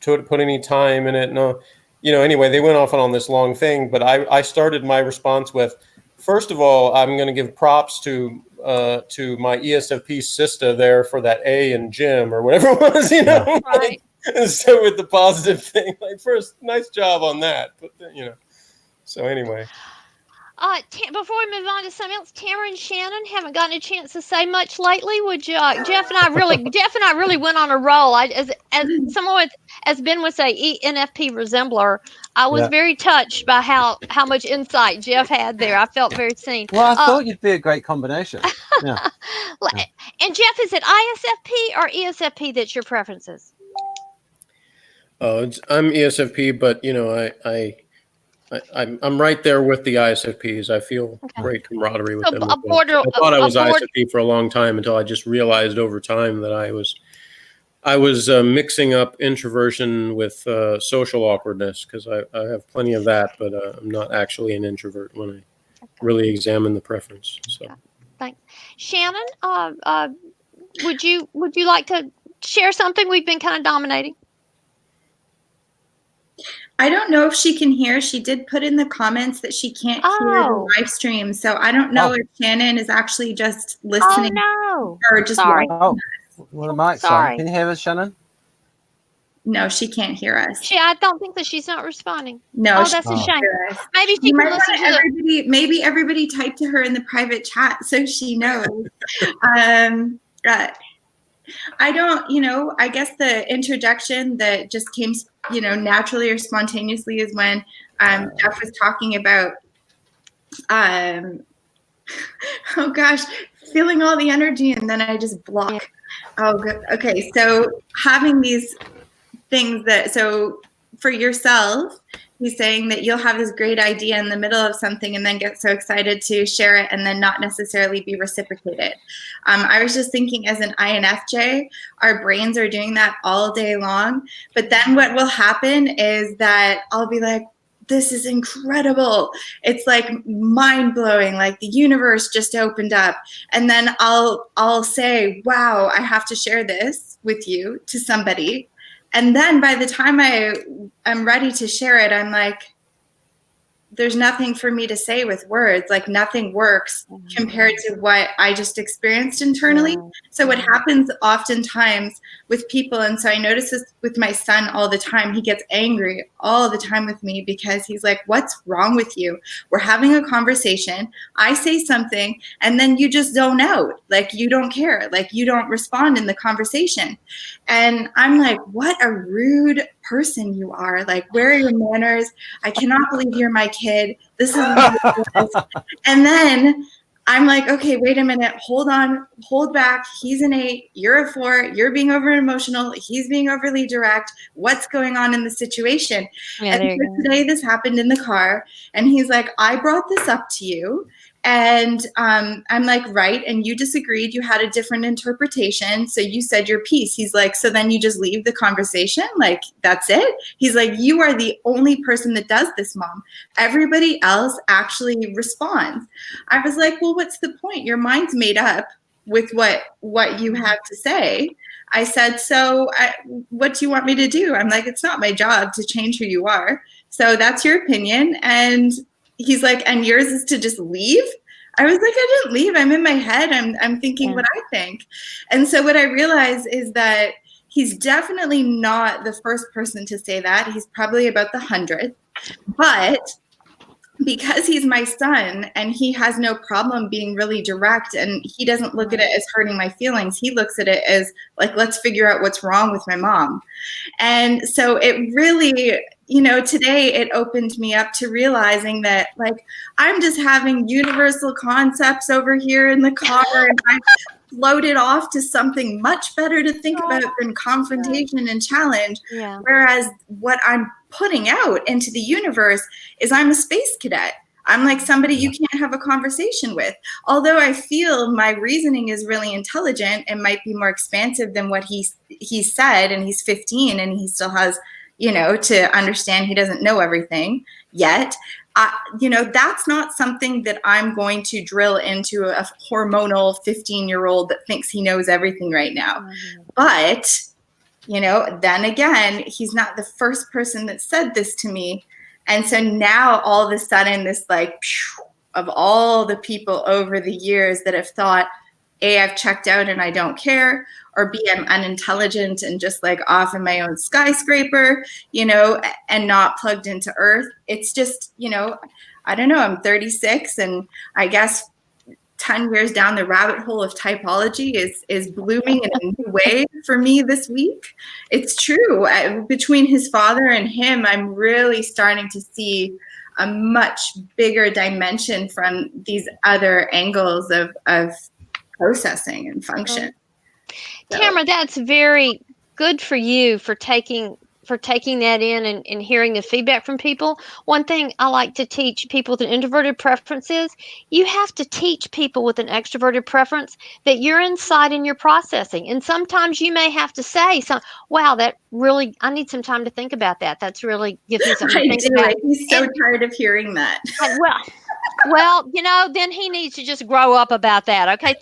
put any time in it. No, anyway, they went off on this long thing, but I started my response with, first of all, I'm going to give props to my ESFP sister there for that A in gym or whatever it was, Right. And so with the positive thing, like, first, nice job on that, but so anyway. Before we move on to something else, Tamara and Shannon haven't gotten a chance to say much lately. Would you? Jeff and I really went on a roll. As someone as Ben would say, ENFP resembler, I was very touched by how much insight Jeff had there. I felt very seen. Well, I thought you'd be a great combination. Yeah. And Jeff, is it ISFP or ESFP that's your preferences? I'm ESFP, but I'm right there with the ISFPs. I feel great camaraderie with them. I thought I was ISFP for a long time, until I just realized over time that I was mixing up introversion with social awkwardness, because I have plenty of that, but I'm not actually an introvert when I really examine the preference. So, thanks, Shannon. Would you like to share something? We've been kind of dominating. I don't know if she can hear. She did put in the comments that she can't hear the live stream. So I don't know if Shannon is actually just listening or just Sorry. watching us. Well, the mic's on. Can you hear us, Shannon? No, she can't hear us. I don't think that she's not responding. No, that's a shame. Maybe she you can might listen to everybody. Maybe everybody type to her in the private chat so she knows. I don't, I guess the interjection that just came, naturally or spontaneously is when Jeff was talking about, oh gosh, feeling all the energy and then I just block. Yeah. Oh, good. Okay. So having these things so for yourself, he's saying that you'll have this great idea in the middle of something and then get so excited to share it and then not necessarily be reciprocated. I was just thinking, as an INFJ, our brains are doing that all day long. But then what will happen is that I'll be like, this is incredible. It's like mind blowing, like the universe just opened up. And then I'll say, wow, I have to share this with you to somebody. And then by the time I'm ready to share it, I'm like, there's nothing for me to say with words. Like nothing works compared to what I just experienced internally. Yeah. So what happens oftentimes with people, and so I notice this with my son all the time, he gets angry all the time with me because he's like, what's wrong with you? We're having a conversation. I say something and then you just zone out. Like you don't care. Like you don't respond in the conversation. And I'm like, what a rude person you are. Like, where are your manners? I cannot believe you're my kid. This is ridiculous. And then I'm like, okay, wait a minute. Hold on. Hold back. He's an 8. You're a 4. You're being over emotional. He's being overly direct. What's going on in the situation? Yeah, And so today this happened in the car. And he's like, I brought this up to you. And I'm like, right. And you disagreed. You had a different interpretation. So you said your piece. He's like, so then you just leave the conversation? Like, that's it? He's like, you are the only person that does this, Mom. Everybody else actually responds. I was like, well, what's the point? Your mind's made up with what you have to say. I said, so what do you want me to do? I'm like, it's not my job to change who you are. So that's your opinion. And he's like, and yours is to just leave? I was like, I didn't leave. I'm in my head. I'm thinking what I think. And so what I realized is that he's definitely not the first person to say that. He's probably about the 100th. But because he's my son and he has no problem being really direct and he doesn't look at it as hurting my feelings, he looks at it as like, let's figure out what's wrong with my mom. And so it really, today it opened me up to realizing that, like, I'm just having universal concepts over here in the car and I floated off to something much better to think about than confrontation and challenge. Yeah. Whereas what I'm putting out into the universe is I'm a space cadet. I'm like somebody you can't have a conversation with. Although I feel my reasoning is really intelligent and might be more expansive than what he said, and he's 15 and he still has, to understand he doesn't know everything yet. That's not something that I'm going to drill into a hormonal 15-year-old that thinks he knows everything right now. Mm-hmm. But, then again, he's not the first person that said this to me. And so now all of a sudden this of all the people over the years that have thought, A, I've checked out and I don't care, or B, I'm unintelligent and just like off in my own skyscraper, and not plugged into earth. It's just, I don't know, I'm 36 and I guess 10 years down the rabbit hole of typology is blooming in a new way for me this week. It's true. Between his father and him, I'm really starting to see a much bigger dimension from these other angles of processing and function. So. Tamara, that's very good for you for taking that in and hearing the feedback from people. One thing I like to teach people with an introverted preference is you have to teach people with an extroverted preference that you're inside in your processing. And sometimes you may have to say, wow, that really, I need some time to think about that. That's really gives me something to think about. He's so tired of hearing that. Well, then he needs to just grow up about that. Okay.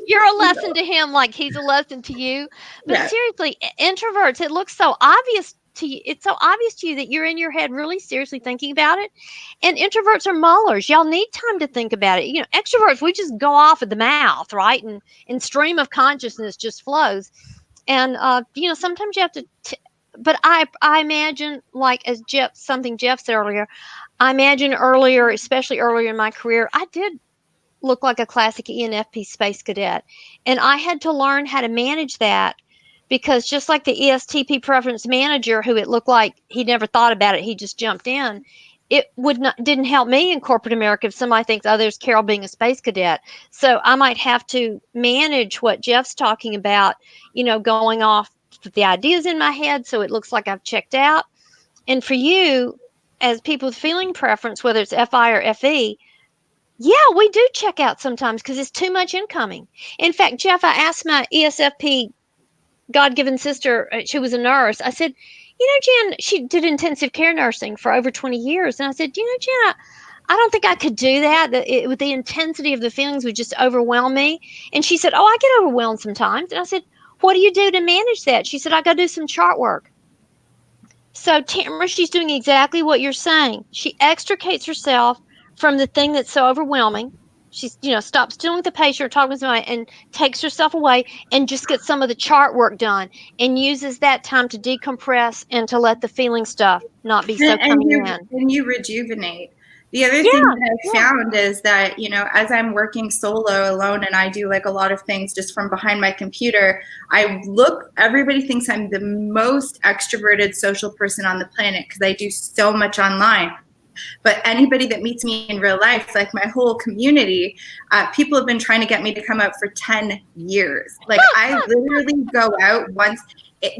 You're a lesson to him like he's a lesson to you. But seriously, introverts, it looks so obvious to you. It's so obvious to you that you're in your head really seriously thinking about it. And introverts are mullers. Y'all need time to think about it. Extroverts, we just go off at the mouth, right? And stream of consciousness just flows. And, sometimes you have to, but I imagine, like as Jeff said earlier, I imagine earlier, especially earlier in my career, I did look like a classic ENFP space cadet. And I had to learn how to manage that, because just like the ESTP preference manager, who it looked like he never thought about it, he just jumped in. It didn't help me in corporate America if somebody thinks, oh, there's Carol being a space cadet. So I might have to manage what Jeff's talking about, going off with the ideas in my head so it looks like I've checked out. And for you, as people with feeling preference, whether it's FI or FE, yeah, we do check out sometimes because it's too much incoming. In fact, Jeff, I asked my ESFP God-given sister, she was a nurse. I said, Jan, she did intensive care nursing for over 20 years. And I said, Jan, I don't think I could do that. With the intensity of the feelings would just overwhelm me. And she said, oh, I get overwhelmed sometimes. And I said, what do you do to manage that? She said, I go do some chart work. So Tamara, she's doing exactly what you're saying. She extricates herself from the thing that's so overwhelming. She's, stops dealing with the patient or talking to somebody and takes herself away and just gets some of the chart work done and uses that time to decompress and to let the feeling stuff not be so coming in. And you rejuvenate. The other thing that I found is that, as I'm working solo alone and I do like a lot of things just from behind my computer, everybody thinks I'm the most extroverted social person on the planet because I do so much online. But anybody that meets me in real life, like my whole community, people have been trying to get me to come out for 10 years. Like I literally go out once.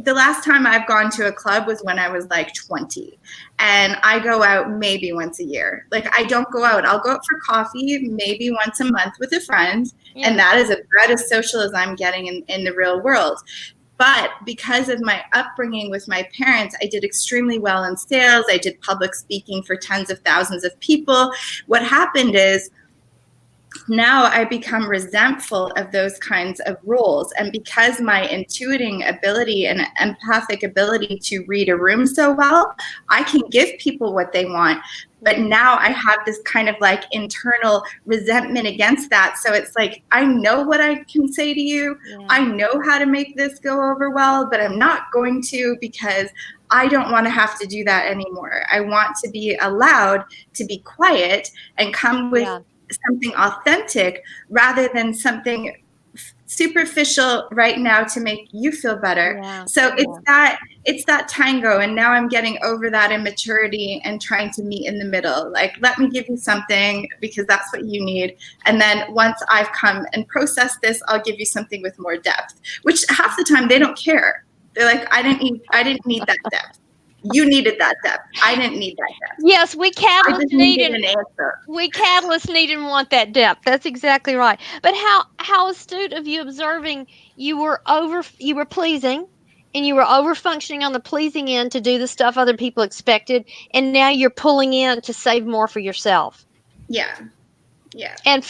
The last time I've gone to a club was when I was like 20. And I go out maybe once a year. Like I don't go out. I'll go out for coffee maybe once a month with a friend. Yeah. And that is about as social as I'm getting in the real world. But because of my upbringing with my parents, I did extremely well in sales. I did public speaking for tens of thousands of people. What happened is now I become resentful of those kinds of roles. And because my intuiting ability and empathic ability to read a room so well, I can give people what they want. But now I have this kind of like internal resentment against that. So it's like, I know what I can say to you. Yeah. I know how to make this go over well, but I'm not going to, because I don't want to have to do that anymore. I want to be allowed to be quiet and come with something authentic rather than something superficial right now to make you feel better. Yeah. So it's that tango, and now I'm getting over that immaturity and trying to meet in the middle. Like, let me give you something because that's what you need, and then once I've come and processed this, I'll give you something with more depth. Which half the time they don't care. They're like, I didn't need that depth. You needed that depth. I didn't need that depth. Yes, we catalysts needed an answer. We catalysts need and want that depth. That's exactly right. But how astute of you observing you were pleasing, and you were over functioning on the pleasing end to do the stuff other people expected, and now you're pulling in to save more for yourself. Yeah. Yeah. And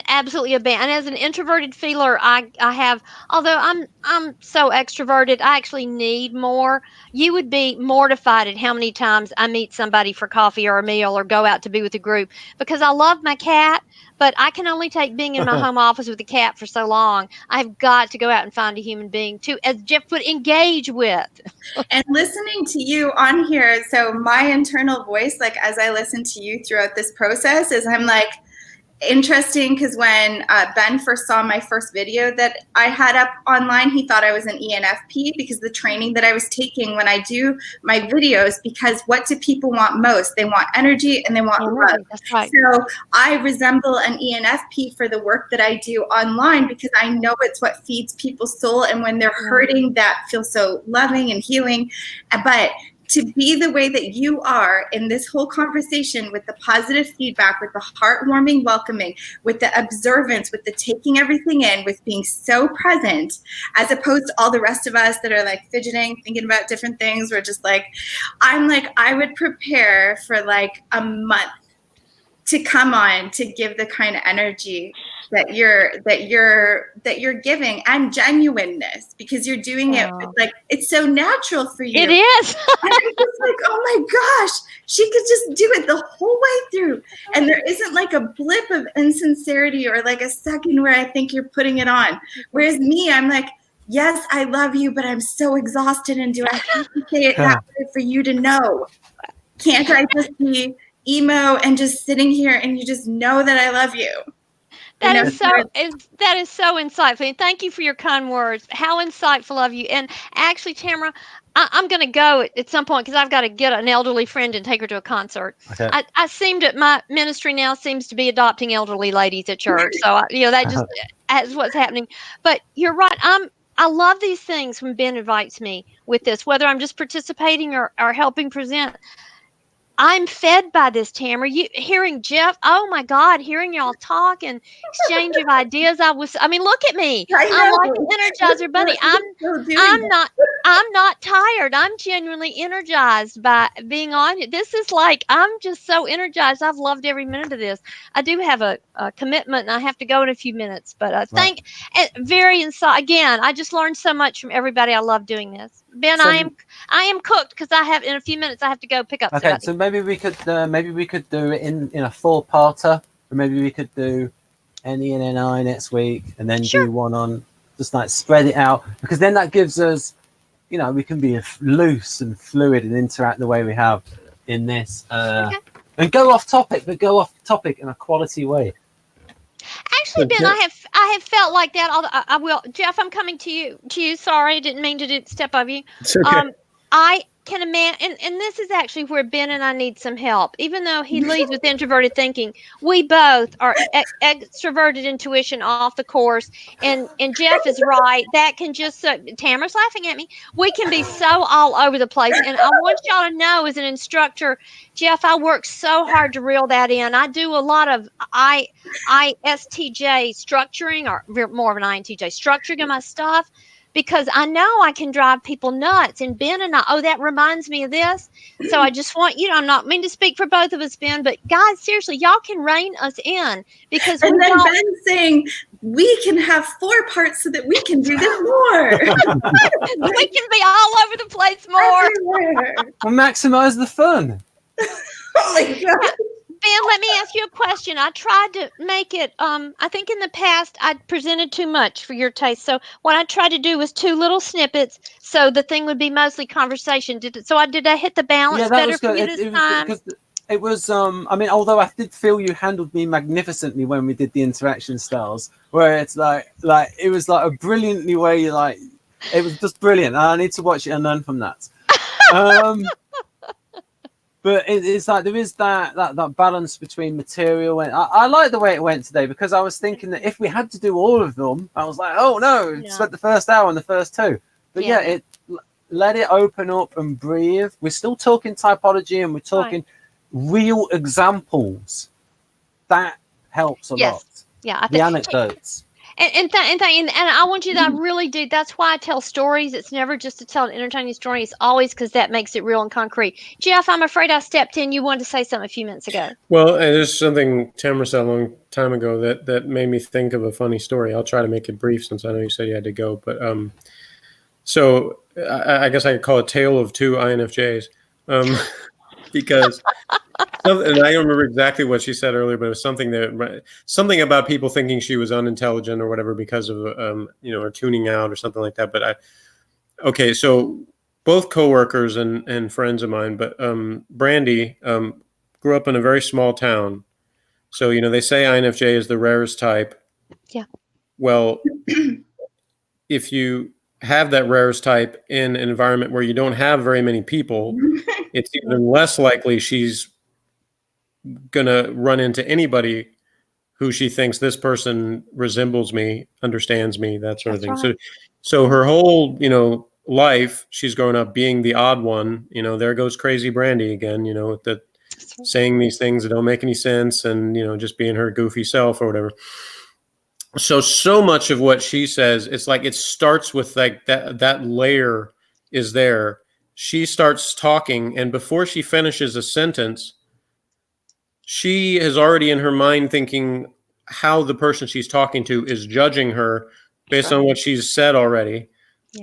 absolutely abandon. And as an introverted feeler, I have, although I'm so extroverted, I actually need more. You would be mortified at how many times I meet somebody for coffee or a meal or go out to be with a group, because I love my cat, but I can only take being in my home office with the cat for so long. I've got to go out and find a human being to, as Jeff would, engage with. And listening to you on here, so my internal voice, like as I listen to you throughout this process, is I'm like, interesting, because when Ben first saw my first video that I had up online, he thought I was an ENFP because the training that I was taking when I do my videos, because what do people want most? They want energy and they want love. That's right. So I resemble an ENFP for the work that I do online, because I know it's what feeds people's soul, and when they're hurting, that feels so loving and healing. But to be the way that you are in this whole conversation, with the positive feedback, with the heartwarming welcoming, with the observance, with the taking everything in, with being so present, as opposed to all the rest of us that are like fidgeting, thinking about different things. We're just like, I'm like, I would prepare for like a month to come on to give the kind of energy that you're giving, and genuineness, because you're doing it like it's so natural for you. It is. And I'm just like, oh my gosh, she could just do it the whole way through, and there isn't like a blip of insincerity or like a second where I think you're putting it on. Whereas me, I'm like, yes, I love you, but I'm so exhausted, and do I have to say it that way for you to know? Can't I just be emo and just sitting here and you just know that I love you? You know, That is so insightful. And thank you for your kind words. How insightful of you. And actually, Tamara, I'm going to go at some point because I've got to get an elderly friend and take her to a concert. Okay. I seem to, my ministry now seems to be adopting elderly ladies at church. So, that just is what's happening. But you're right. I love these things when Ben invites me with this, whether I'm just participating or helping present. I'm fed by this, Tamara. Hearing Jeff, oh my God, hearing y'all talk and exchange of ideas. I mean, look at me. I'm like an Energizer bunny. I'm not tired. I'm genuinely energized by being on it. This is like, I'm just so energized. I've loved every minute of this. I do have a commitment and I have to go in a few minutes, but Right. again, I just learned so much from everybody. I love doing this. Ben, So- I am cooked because in a few minutes I have to go pick up Okay, Scotty. so maybe we could do it in a 4-parter, or maybe we could do NE and NI next week, and then Sure. do one on, just like spread it out, because then that gives us, we can be loose and fluid and interact the way we have in this, and go off topic, but go off topic in a quality way. Actually, Ben, I have felt like that. Although I will, Jeff, I'm coming to you. Sorry, I didn't mean to step over you. It's okay. I can imagine, and this is actually where Ben and I need some help. Even though he leads with introverted thinking, we both are extroverted intuition off the course. And Jeff is right. That can just Tamara's laughing at me. We can be so all over the place. And I want y'all to know, as an instructor, Jeff, I work so hard to reel that in. I do a lot of ISTJ structuring, or more of an INTJ structuring of my stuff, because I know I can drive people nuts. And Ben and I, that reminds me of this. So I just want I'm not mean to speak for both of us, Ben, but guys, seriously, y'all can rein us in, because and then Ben's saying we can have 4 parts so that we can do this more. we can be all over the place more. Everywhere. Well, maximize the fun. Oh my God. Ben, let me ask you a question. I tried to make it, I think in the past I presented too much for your taste. So what I tried to do was 2 little snippets, so the thing would be mostly conversation. Did I hit the balance better for you this time? It was, I mean, although I did feel you handled me magnificently when we did the interaction styles, where it's like it was like a brilliantly way, it was just brilliant. I need to watch it and learn from that. But it's like there is that balance between material, and I like the way it went today, because I was thinking that if we had to do all of them, I was like, oh no, spent the first hour and the first 2. But it let it open up and breathe. We're still talking typology, and we're talking real examples. That helps a lot. Yeah, I the anecdotes. And I want you to, I really do. That's why I tell stories. It's never just to tell an entertaining story. It's always because that makes it real and concrete. Jeff, I'm afraid I stepped in. You wanted to say something a few minutes ago. Well, there's something Tamara said a long time ago that made me think of a funny story. I'll try to make it brief, since I know you said you had to go. But so I guess I could call it Tale of 2 INFJs. Because, and I don't remember exactly what she said earlier, but it was something about people thinking she was unintelligent or whatever because of her tuning out or something like that. But so both coworkers and friends of mine, but Brandy grew up in a very small town, so they say INFJ is the rarest type. Yeah. Well, if you have that rarest type in an environment where you don't have very many people, it's even less likely she's going to run into anybody who she thinks, this person resembles me, understands me, that sort of thing. Right. So her whole, life, she's grown up being the odd one. There goes crazy Brandy again, that saying these things that don't make any sense, and, just being her goofy self or whatever. So much of what she says, it's like it starts with like that layer is there. She starts talking, and before she finishes a sentence, she is already in her mind thinking how the person she's talking to is judging her based on what she's said already,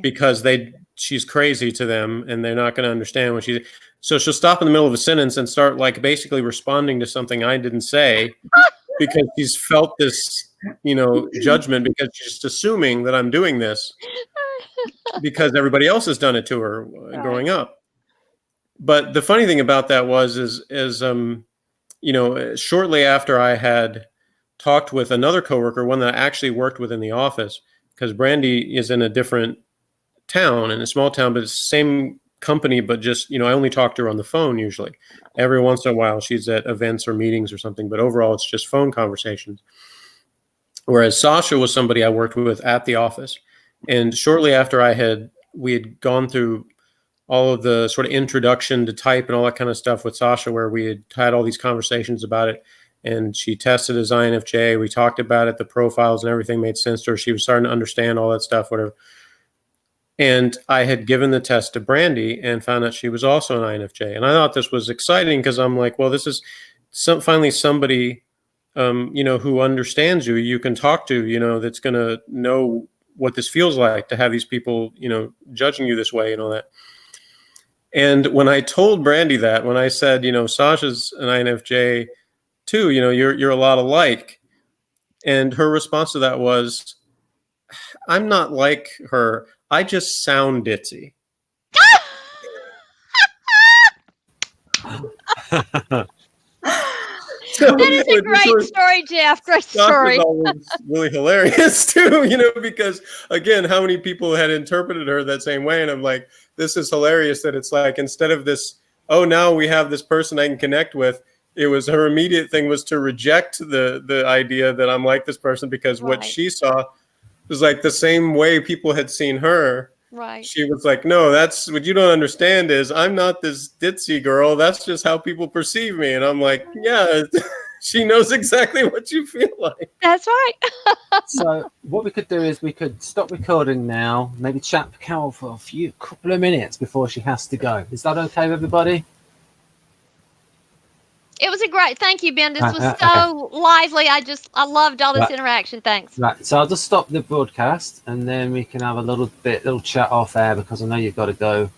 because she's crazy to them and they're not going to understand what she's. So she'll stop in the middle of a sentence and start like basically responding to something I didn't say, because she's felt this, judgment, because she's just assuming that I'm doing this because everybody else has done it to her growing up. But the funny thing about that is shortly after I had talked with another coworker, one that I actually worked with in the office, because Brandy is in a different town, in a small town, but it's the same company, but just, I only talk to her on the phone usually. Every once in a while, she's at events or meetings or something, but overall, it's just phone conversations. Whereas Sasha was somebody I worked with at the office. And shortly after we had gone through all of the sort of introduction to type and all that kind of stuff with Sasha, where we had all these conversations about it. And she tested as INFJ. We talked about it, the profiles and everything made sense to her. She was starting to understand all that stuff, whatever. And I had given the test to Brandy and found out she was also an INFJ. And I thought this was exciting because I'm like, well, this is finally somebody, who understands you, you can talk to, that's going to know what this feels like to have these people, judging you this way and all that. And when I told Brandy that, when I said, Sasha's an INFJ too, you're a lot alike. And her response to that was, I'm not like her. I just sound ditzy. That is a great story, Jeff. Great story. Was really hilarious too, because again, how many people had interpreted her that same way? And I'm like, this is hilarious that it's like, instead of this, oh, now we have this person I can connect with, it was her immediate thing was to reject the idea that I'm like this person, because what she saw was like the same way people had seen her. Right. She was like, no, that's what you don't understand is I'm not this ditzy girl. That's just how people perceive me. And I'm like, yeah, she knows exactly what you feel like. That's right. So what we could do is we could stop recording now, maybe chat with Carol for a couple of minutes before she has to go. Is that okay with everybody? It was a great, thank you, Ben. This was so lively. I loved all this interaction. Thanks. Right. So I'll just stop the broadcast and then we can have a little chat off air, because I know you've got to go